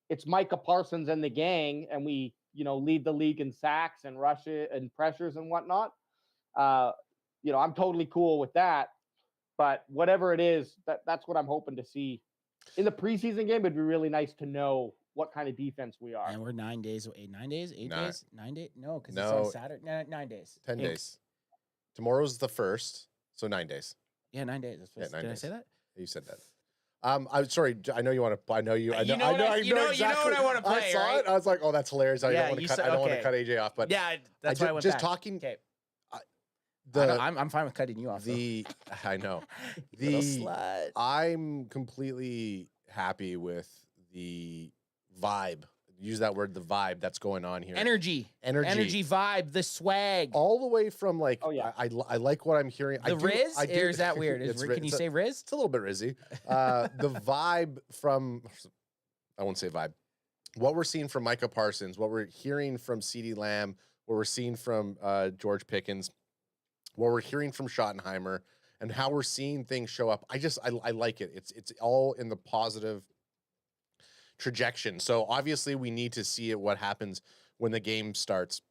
it's Micah Parsons and the gang, and we lead the league in sacks and rushes and pressures and whatnot. I'm totally cool with that. But whatever it is, that's what I'm hoping to see in the preseason game. It'd be really nice to know what kind of defense we are. And we're 9 days away. 9 days? 8 Nine. days? 9 days? No, because No. it's on Saturday. 9 days. 10 Ink. days. Tomorrow's the 1st, so 9 days. Yeah, 9 days. That's what, Yeah, 9 did days. I say that? You said that. I'm sorry. I know you want to. I know you. I know. You know what I- you know exactly. what I wanna play, I saw right? it. I was like, oh, that's hilarious. I Yeah, don't want you to cut. said- I don't want to okay. cut AJ off. But Yeah, that's why I went just back. talking. Okay. The I'm fine with cutting you off. I know Little the slut. I'm completely happy with the vibe. Use that word, the vibe that's going on here. Energy, vibe, the swag. All the way from like, Oh, yeah. I like what I'm hearing. The Riz? Or is that weird? Can you say Riz? It's a little bit Rizzy. The vibe from, I won't say vibe. What we're seeing from Micah Parsons, what we're hearing from CeeDee Lamb, what we're seeing from George Pickens, what we're hearing from Schottenheimer, and how we're seeing things show up. I like it. It's all in the positive trajectory. So obviously we need to see it, what happens when the game starts,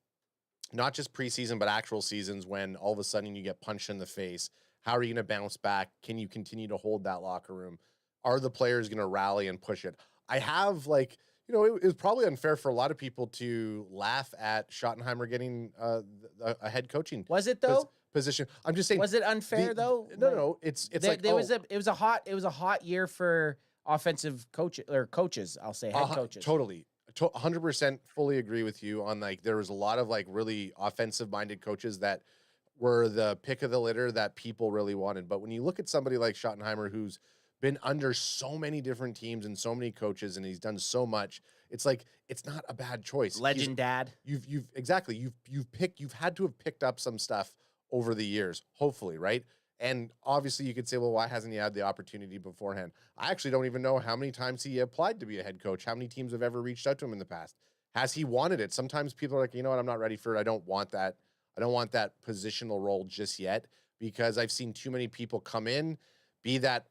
not just preseason, but actual seasons, when all of a sudden you get punched in the face. How are you going to bounce back? Can you continue to hold that locker room? Are the players going to rally and push it? I have it was probably unfair for a lot of people to laugh at Schottenheimer getting a head coaching Was it though? position. I'm just saying. Was it unfair though? No. It's like it was a hot year for offensive coaches. I'll say head coaches. Totally. 100% fully agree with you on there was a lot of really offensive minded coaches that were the pick of the litter that people really wanted. But when you look at somebody like Schottenheimer, who's been under so many different teams and so many coaches, and he's done so much, it's not a bad choice. Legend dad. You've had to have picked up some stuff over the years, hopefully, right? And obviously you could say, well, why hasn't he had the opportunity beforehand? I actually don't even know how many times he applied to be a head coach, how many teams have ever reached out to him in the past. Has he wanted it? Sometimes people are like, you know what, I'm not ready for it. I don't want that positional role just yet, because I've seen too many people come in, be that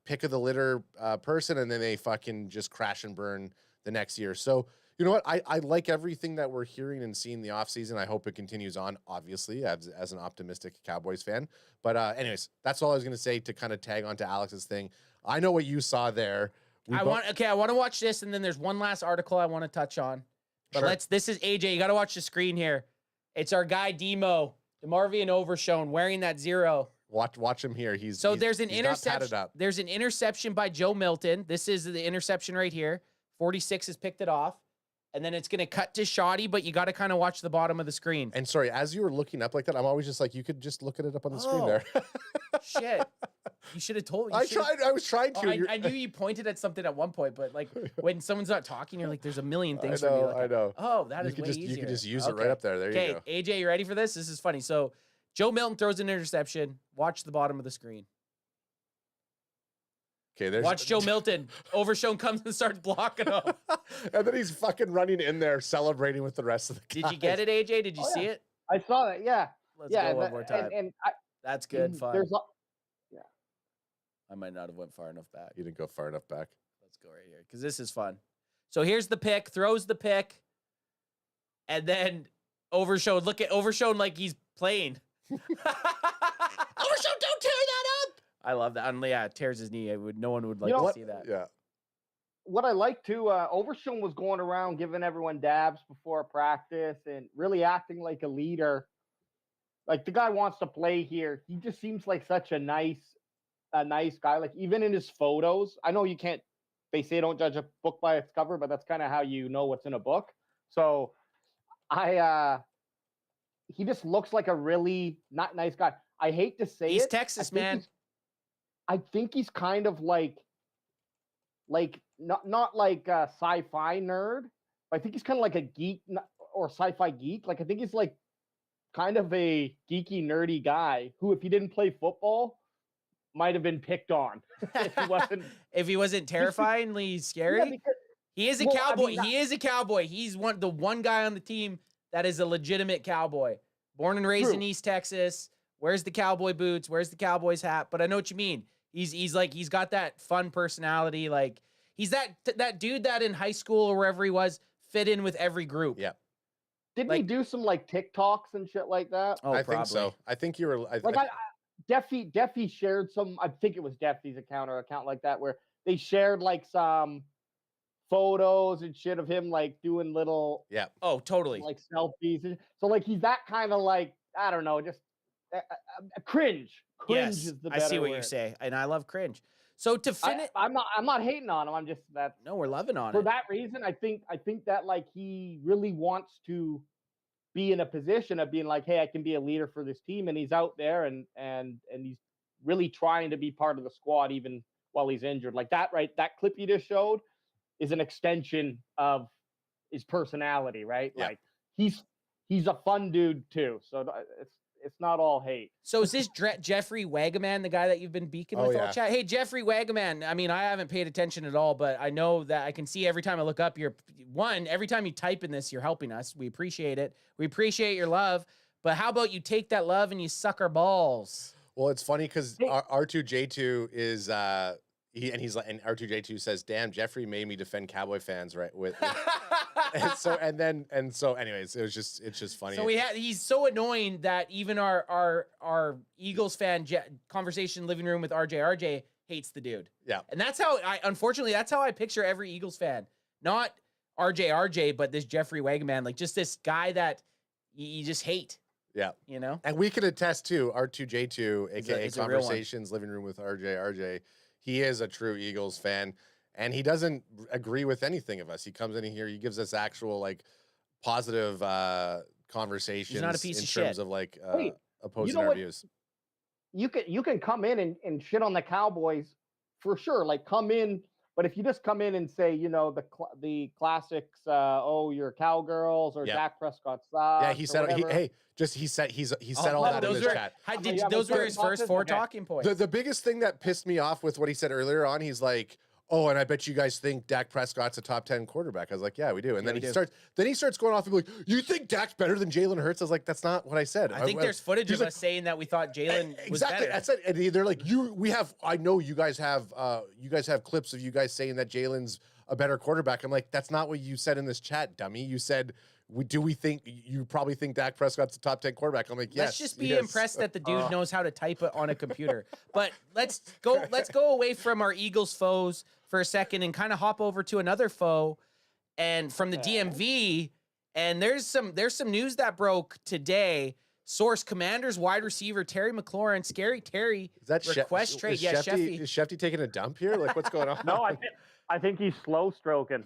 pick of the litter person, and then they fucking just crash and burn the next year. So you know what? I like everything that we're hearing and seeing the offseason. I hope it continues on, obviously, as an optimistic Cowboys fan. But anyways, that's all I was going to say to kind of tag onto Alex's thing. I know what you saw there. I want to watch this, and then there's one last article I want to touch on. But Sure. this is AJ. You got to watch the screen here. It's our guy DeMarvian Overshone wearing that 0. Watch him here. There's an not interception. padded up. There's an interception by Joe Milton. This is the interception right here. 46 has picked it off. And then it's going to cut to Shoddy, but you got to kind of watch the bottom of the screen. And sorry, as you were looking up like that, I'm always just like, you could just look at it up on the screen there. Shit. You should have told me. I was trying to. I knew you pointed at something at one point, but when someone's not talking, you're like, there's a million things for me to look at. I know. Oh, that is way You easier. can just use it right up there. There you go. Okay, AJ, you ready for this? This is funny. So Joe Milton throws an interception. Watch the bottom of the screen. Okay, Watch Joe Milton. Overshone comes and starts blocking him. And then he's fucking running in there celebrating with the rest of the guys. Did you get it, AJ? Did you see it? I saw that. Yeah. Let's yeah. go one more time. And That's good fun. there's I might not have went far enough back. You didn't go far enough back. Let's go right here because this is fun. So here's the pick. Throws the pick. And then Overshone. Look at Overshone like he's playing. Overshone, don't tear that up. I love that. And yeah, it tears his knee. No one would like to see that. Yeah. what I like too, Overshone was going around giving everyone dabs before practice and really acting like a leader. Like the guy wants to play here. He just seems like such a nice guy. Like even in his photos, I know you can't. They say don't judge a book by its cover, but that's kind of how you know what's in a book. So he just looks like a really not nice guy. I hate to say He's it. Texas, man. I think he's kind of like not like a sci-fi nerd. I think he's kind of like a geek or sci-fi geek. Like I think he's like kind of a geeky, nerdy guy who, if he didn't play football, might have been picked on if he wasn't terrifyingly scary. Yeah, he is a cowboy. He is a cowboy. He's the one guy on the team that is a legitimate Cowboy. Born and raised in True. East Texas. Where's the Cowboy boots? Where's the Cowboys hat? But I know what you mean. He's like, he's got that fun personality. Like, he's that dude that in high school or wherever he was fit in with every group. Yeah. Didn't he Like- do some like TikToks and shit like that? Oh, I probably. think so. I think you were. Like Deffy shared some. I think it was Deffy's account or account like that where they shared like some photos and shit of him like doing little yeah. Oh, totally. like selfies. So like he's that kind of like I don't know, just cringe. Cringe Yes, is the I better see what you word. say, and I love cringe. So to finish, I'm not hating on him. I'm just that no, we're loving on for it. that reason. I think that like he really wants to be in a position of being like, hey, I can be a leader for this team, and he's out there and he's really trying to be part of the squad even while he's injured. Like that, right? That clip you just showed is an extension of his personality, right? Yeah. Like he's a fun dude too. So it's not all hate. So is this Jeffrey Wagaman, the guy that you've been beaking Oh, with all yeah. chat? Hey, Jeffrey Wagaman. I mean, I haven't paid attention at all, but I know that I can see every time I look up, every time you type in this, you're helping us. We appreciate it. We appreciate your love. But how about you take that love and you suck our balls? Well, it's funny because R2J2 is he's like, and R2J2 says, "Damn, Jeffrey made me defend Cowboy fans right with." and so anyways, it's just funny. So he's so annoying that even our Eagles fan conversation living room with RJ hates the dude. Yeah. And that's how unfortunately that's how I picture every Eagles fan. Not RJ, but this Jeffrey Wagaman, like just this guy that you just hate. Yeah. You know? And we can attest to R2J2, aka it's a real one. Conversations Living Room with RJ. He is a true Eagles fan, and he doesn't agree with anything of us. He comes in here, he gives us actual like positive conversations. He's not a piece in of terms shit. of like Hey, opposing know our what? views. You can come in and shit on the Cowboys for sure. Like come in, but if you just come in and say, you know, the classics, oh, you're cowgirls or Yeah. Dak Prescott sucks. Yeah, he said he said all that in the chat. Those were his first four Okay. talking points. The biggest thing that pissed me off with what he said earlier on, he's like, "Oh, and I bet you guys think Dak Prescott's a top 10 quarterback." I was like, "Yeah, we do." And Yeah, then we he starts going off and be like, "You think Dak's better than Jalen Hurts?" I was like, "That's not what I said." I think there's footage he's of like, us saying that we thought Jalen was exactly. better. That's it. And they're like, I know you guys have clips of you guys saying that Jalen's a better quarterback. I'm like, that's not what you said in this chat, dummy. You said, you probably think Dak Prescott's a top 10 quarterback. I'm like, yes. Let's just be impressed that the dude knows how to type it on a computer. But let's go away from our Eagles foes for a second and kind of hop over to another foe, and from the DMV. And there's some news that broke today. Source: Commanders wide receiver Terry McLaurin, Scary Terry, Is that request trade. Is Yeah, Shefty, Sheffy. is Shefty taking a dump here? Like, what's going on? No, I think he's slow stroking.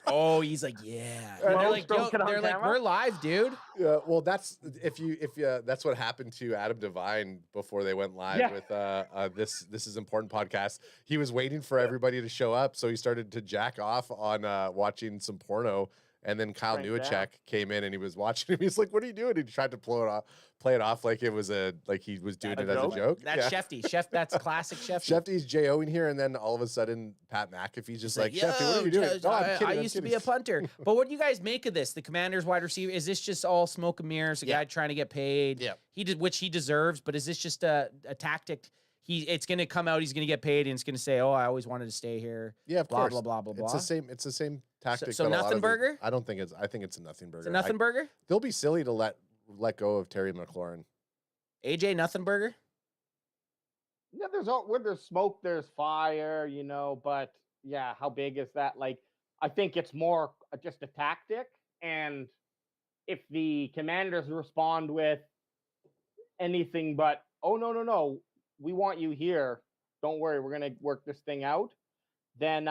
Oh, he's like, yeah. Slow And they're like, stroking on they're like, camera? we're live, dude. Yeah, well, that's that's what happened to Adam Devine before they went live Yeah. with this is important podcast. He was waiting for everybody to show up, so he started to jack off on watching some porno. And then Kyle Crank Newacek down. came in and he was watching him. He's like, "What are you doing?" He tried to play it off like it was he was doing A it as a joke? joke. That's Yeah. Shefty. That's classic Shefty. Shefty's J.O. in here, and then all of a sudden, Pat McAfee's just like, Yo, "Shefty, what are you doing?" No, I'm kidding, I I'm used to be kidding. a punter. But what do you guys make of this? The Commanders wide receiver, is this just all smoke and mirrors? A guy trying to get paid? Yeah. Which he deserves, but is this just a tactic? It's going to come out, he's going to get paid, and it's going to say, "Oh, I always wanted to stay here." Yeah, of blah, course. blah, blah, blah, blah. It's the same tactic. so that a lot nothing of the- burger? I don't think it's. I think it's a nothing burger. It's a nothing burger? They'll be silly to let go of Terry McLaurin. AJ, nothing burger? Yeah, where there's smoke, there's fire, you know. But yeah, how big is that? Like, I think it's more just a tactic. And if the Commanders respond with anything but, "Oh no, we want you here. Don't worry, we're gonna work this thing out," then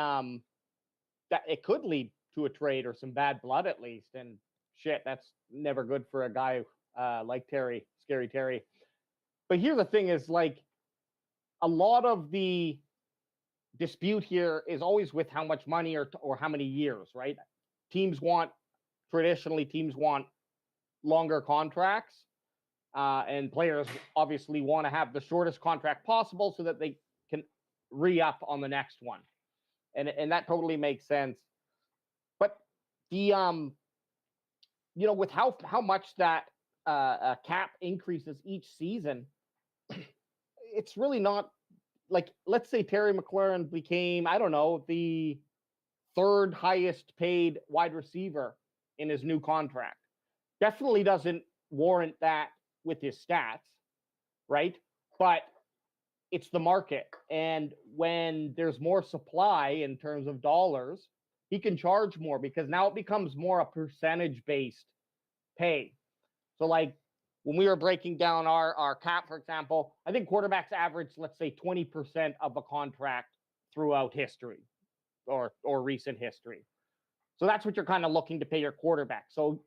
that it could lead to a trade or some bad blood at least. And shit, that's never good for a guy like Terry, Scary Terry. But here the thing is, like, a lot of the dispute here is always with how much money or how many years, right? Traditionally, teams want longer contracts, and players obviously want to have the shortest contract possible so that they can re-up on the next one. And that totally makes sense. But the with how much that cap increases each season, it's really not like, let's say Terry McLaurin became, I don't know, the third highest paid wide receiver in his new contract. Definitely doesn't warrant that with his stats, right? But it's the market. And when there's more supply in terms of dollars, he can charge more because now it becomes more a percentage-based pay. So like when we were breaking down our cap, for example, I think quarterbacks average, let's say 20% of a contract throughout history or recent history. So that's what you're kind of looking to pay your quarterback. So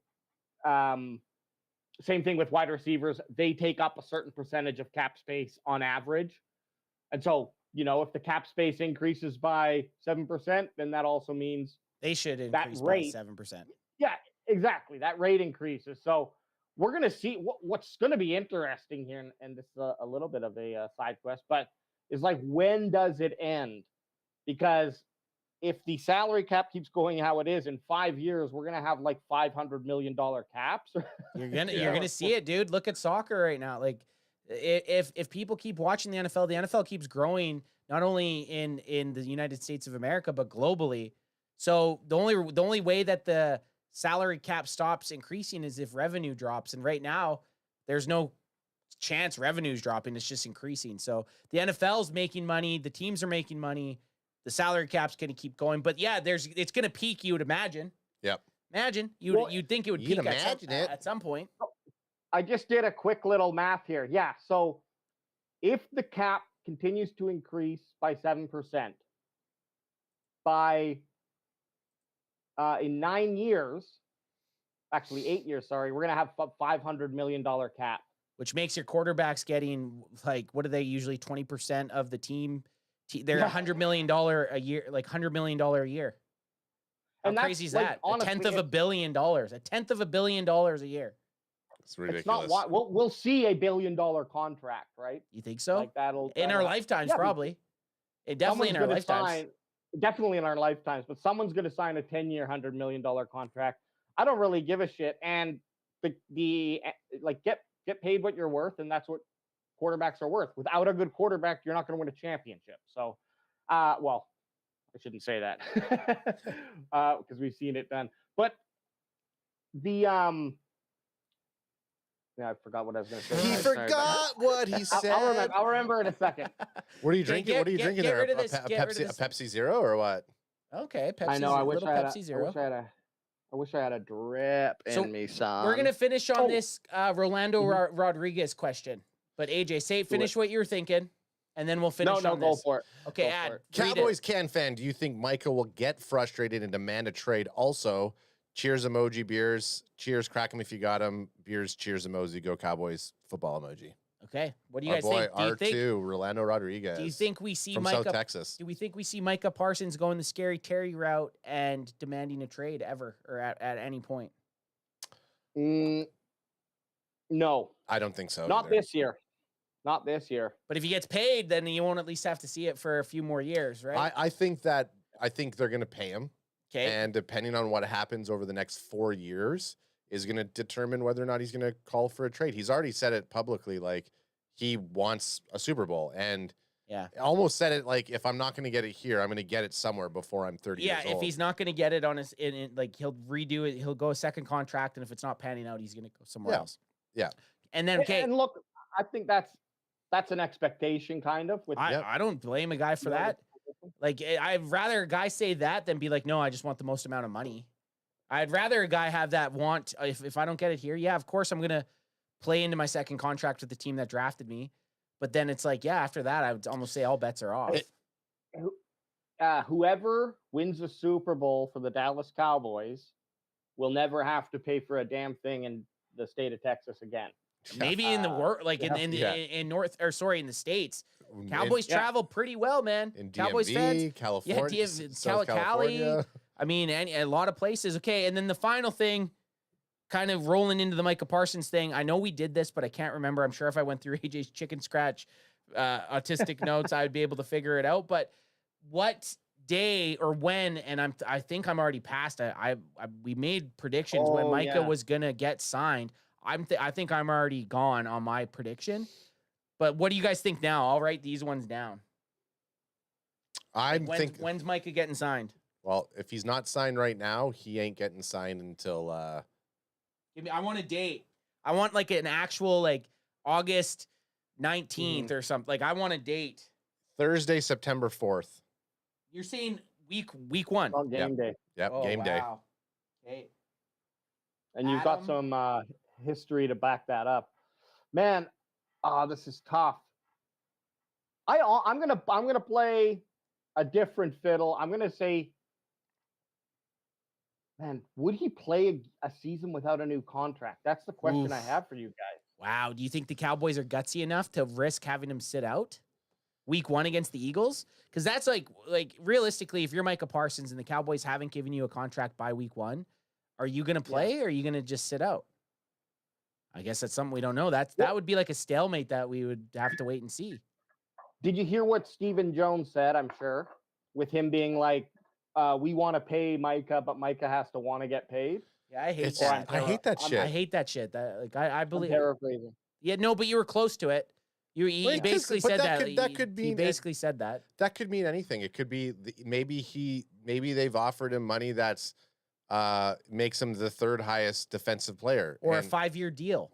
same thing with wide receivers. They take up a certain percentage of cap space on average. And so, if the cap space increases by 7%, then that also means They should increase by 7%. Yeah, exactly. That rate increases. So we're going to see what's going to be interesting here. And this is a little bit of a side quest, but is like, when does it end? Because if the salary cap keeps going how it is, in 5 years, we're going to have like $500 million caps. You're gonna see it, dude. Look at soccer right now. Like, if people keep watching the NFL keeps growing not only in the United States of America but globally. So the only way that the salary cap stops increasing is if revenue drops. And right now, there's no chance revenue's dropping. It's just increasing. So the NFL's making money. The teams are making money. The salary cap's going to keep going. But yeah, it's going to peak, you would imagine. Yep. Imagine. You'd think it would peak at some point. I just did a quick little math here. Yeah. So if the cap continues to increase by 7%, in 9 years, actually 8 years, sorry, we're going to have $500 million cap. Which makes your quarterbacks getting, like, what are they usually, 20% of the team? They're $100 million a year, like $100 million a year. How crazy is that? Honestly, $1/10 billion. $1/10 billion a year. It's ridiculous. It's not, we'll see $1 billion contract, right? You think so? Like that'll in our lifetimes, probably. Definitely in our lifetimes. Definitely in our lifetimes, but someone's going to sign a 10-year, $100 million contract. I don't really give a shit. And get paid what you're worth, and that's what quarterbacks are worth. Without a good quarterback, you're not going to win a championship. So, well, I shouldn't say that because we've seen it done. But I forgot what I was going to say. He forgot what he said. I'll remember in a second. What are you drinking? What are you drinking there? A Pepsi Zero or what? Okay, Pepsi. I know. I wish I had Pepsi Zero. I wish I had a drip in me, son. We're gonna finish on this Rolando Rodriguez question. But AJ, finish what you're thinking, and then we'll finish. No, go for it. Okay, Cowboys fan. Do you think Micah will get frustrated and demand a trade? Also, cheers emoji, beers. Cheers, crack 'em if you got 'em. Beers, cheers emoji. Go Cowboys. Football emoji. Okay, what do you guys think? R2, Rolando Rodriguez. Do you think we see from Micah? South Texas. Do we think we see Micah Parsons going the scary Terry route and demanding a trade ever or at any point? No, I don't think so. Not this year. Not this year. But if he gets paid, then you won't at least have to see it for a few more years, right? I think they're going to pay him. Okay. And depending on what happens over the next 4 years is going to determine whether or not he's going to call for a trade. He's already said it publicly, like he wants a Super Bowl, and almost said it like, if I'm not going to get it here, I'm going to get it somewhere before I'm 30 years old. Yeah, if he's not going to get it on his, like he'll redo it, he'll go a second contract, and if it's not panning out, he's going to go somewhere else. Yeah. And then and look, I think that's an expectation, kind of. I don't blame a guy for that. Like, I'd rather a guy say that than be like, no, I just want the most amount of money. I'd rather a guy have that want. If I don't get it here, yeah, of course I'm going to play into my second contract with the team that drafted me. But then it's like, yeah, after that, I would almost say all bets are off. Whoever wins the Super Bowl for the Dallas Cowboys will never have to pay for a damn thing in the state of Texas again. Maybe in the world, like in the States, Cowboys travel pretty well, man. In DMV, Cowboys fans, California, South Cali. I mean, a lot of places. Okay, and then the final thing, kind of rolling into the Micah Parsons thing. I know we did this, but I can't remember. I'm sure if I went through AJ's chicken scratch autistic notes, I would be able to figure it out. But what day or when, and I think I'm already past. We made predictions when Micah was gonna get signed. I think I'm already gone on my prediction. But what do you guys think now? I'll write these ones down. When's Micah getting signed? Well, if he's not signed right now, he ain't getting signed until. I want a date. I want like an actual like August 19th or something. Like I want a date. Thursday, September 4th. You're saying week 1. On game day. Yep, Oh, game day. wow. Okay. And you've got some history to back that up. Man, this is tough. I'm gonna play a different fiddle. I'm gonna say, man, would he play a season without a new contract? That's the question I have for you guys. Wow. Do you think the Cowboys are gutsy enough to risk having him sit out week 1 against the Eagles? Because that's like realistically, if you're Micah Parsons and the Cowboys haven't given you a contract by week 1, are you going to play or are you going to just sit out? I guess that's something we don't know. That would be like a stalemate that we would have to wait and see. Did you hear what Stephen Jones said? I'm sure, with him being like, we want to pay Micah, but Micah has to want to get paid. Yeah, I hate that. I hate that shit. I hate that shit. That like I believe. I'm paraphrasing. Yeah, no, but you were close to it. He basically said that. That could mean he basically said that. That could mean anything. It could be maybe they've offered him money that's makes him the 3rd highest defensive player, or a 5-year deal,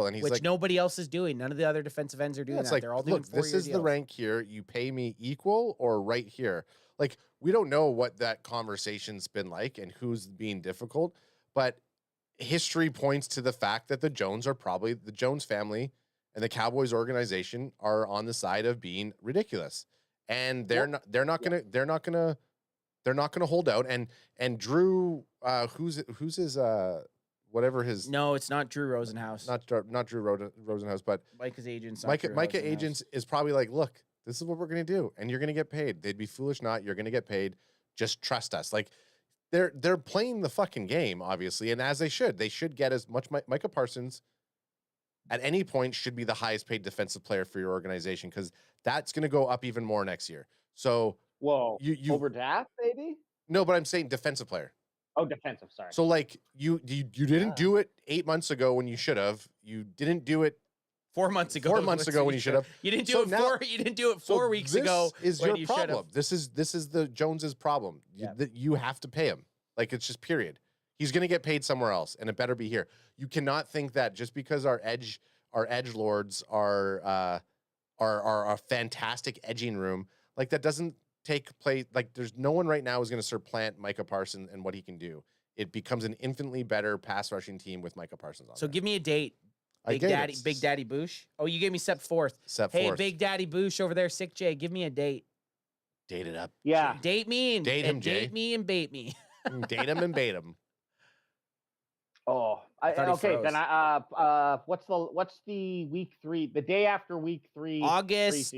and he's which like, nobody else is doing. None of the other defensive ends are doing that. Like, they're all doing look, this is deals. the rank here. You pay me equal or right here. Like, we don't know what that conversation's been like and who's being difficult, but history points to the fact that the Jones family and the Cowboys organization are on the side of being ridiculous, and they're not gonna hold out. And Drew, who's his whatever his no, it's not Drew Rosenhaus, not Drew Rosenhaus, but Micah's agents. Micah agents is probably like, look, this is what we're gonna do, and you're gonna get paid. They'd be foolish not. You're gonna get paid. Just trust us. Like, they're playing the fucking game, obviously, and as they should. They should get as much. Micah Parsons, at any point, should be the highest paid defensive player for your organization, because that's gonna go up even more next year. So, whoa, you over draft, maybe? No, but I'm saying defensive player. Oh, defensive. Sorry. So, like, you didn't do it 8 months ago when you should have. You didn't do it 4 months ago. 4 months ago when you should have. You didn't do it You didn't do it 4 weeks ago. This is your problem. This is the Jones's problem. Yeah. You have to pay him. Like, it's just period. He's going to get paid somewhere else, and it better be here. You cannot think that just because our edge lords are a fantastic edging room, like, that doesn't take place. Like, there's no one right now who's going to supplant Micah Parsons and what he can do. It becomes an infinitely better pass rushing team with Micah Parsons on. So give me a date. Big Daddy Boosh. Oh, you gave me Sep 4th. Hey, Big Daddy Boosh over there, Sick J. Give me a date. Date it up. Yeah. Date me and date him, date me and bait me. Date him and bait him. Oh, okay. Then what's the week 3? The day after week 3. August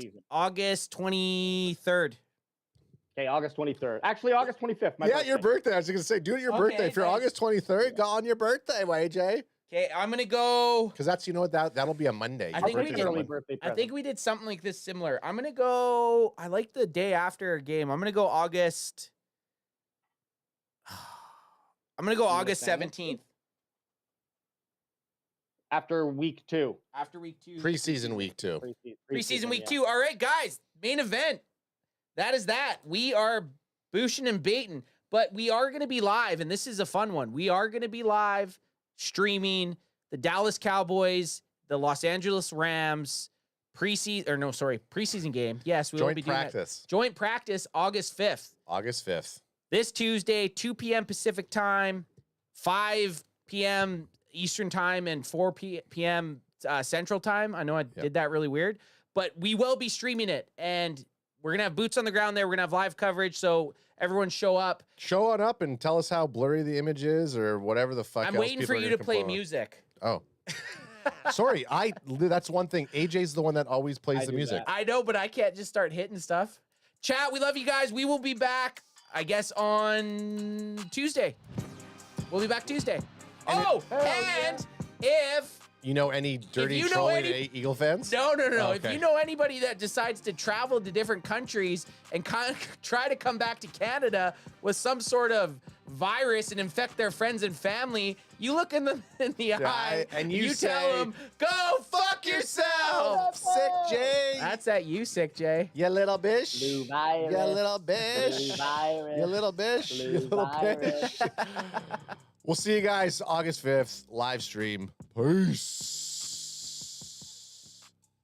23rd. Okay, August 23rd. Actually, August 25th. Your birthday. I was going to say, do it your birthday. If you're August 23rd, go on your birthday, YJ. Okay, I'm gonna go because that's that'll be a Monday. I think we did something like this similar. I'm gonna go. I like the day after a game. I'm gonna go August. I'm gonna go August 17th. After week 2. After week 2. Preseason week 2. Preseason week 2. All right, guys. Main event. That is that. We are boosting and baiting, but we are gonna be live, and this is a fun one. We are gonna be live streaming the Dallas Cowboys, the Los Angeles Rams preseason game. Yes, we will be doing that. Joint practice August 5th. August 5th. This Tuesday, 2 p.m. Pacific time, 5 p.m. Eastern time, and 4 p.m. Central time. I know I did that really weird, but we will be streaming it, and we're going to have boots on the ground there. We're going to have live coverage, so everyone show up. Show on up and tell us how blurry the image is or whatever the fuck. I'm waiting for you to play music. Oh. Sorry, that's one thing. AJ's the one that always plays the music. I know, but I can't just start hitting stuff. Chat, we love you guys. We will be back, I guess, on Tuesday. We'll be back Tuesday. And if You know any dirty, you know trolling any- Eagle fans? No. Oh, If okay. you know anybody that decides to travel to different countries and try to come back to Canada with some sort of virus and infect their friends and family, you look in the eye and you you tell say, them, "Go fuck yourself." Sick Jay. That's at you, sick Jay. You little bitch. Blue virus. You little Blue bitch. virus. You little bitch. You Blue little virus. bitch. We'll see you guys August 5th live stream. Peace.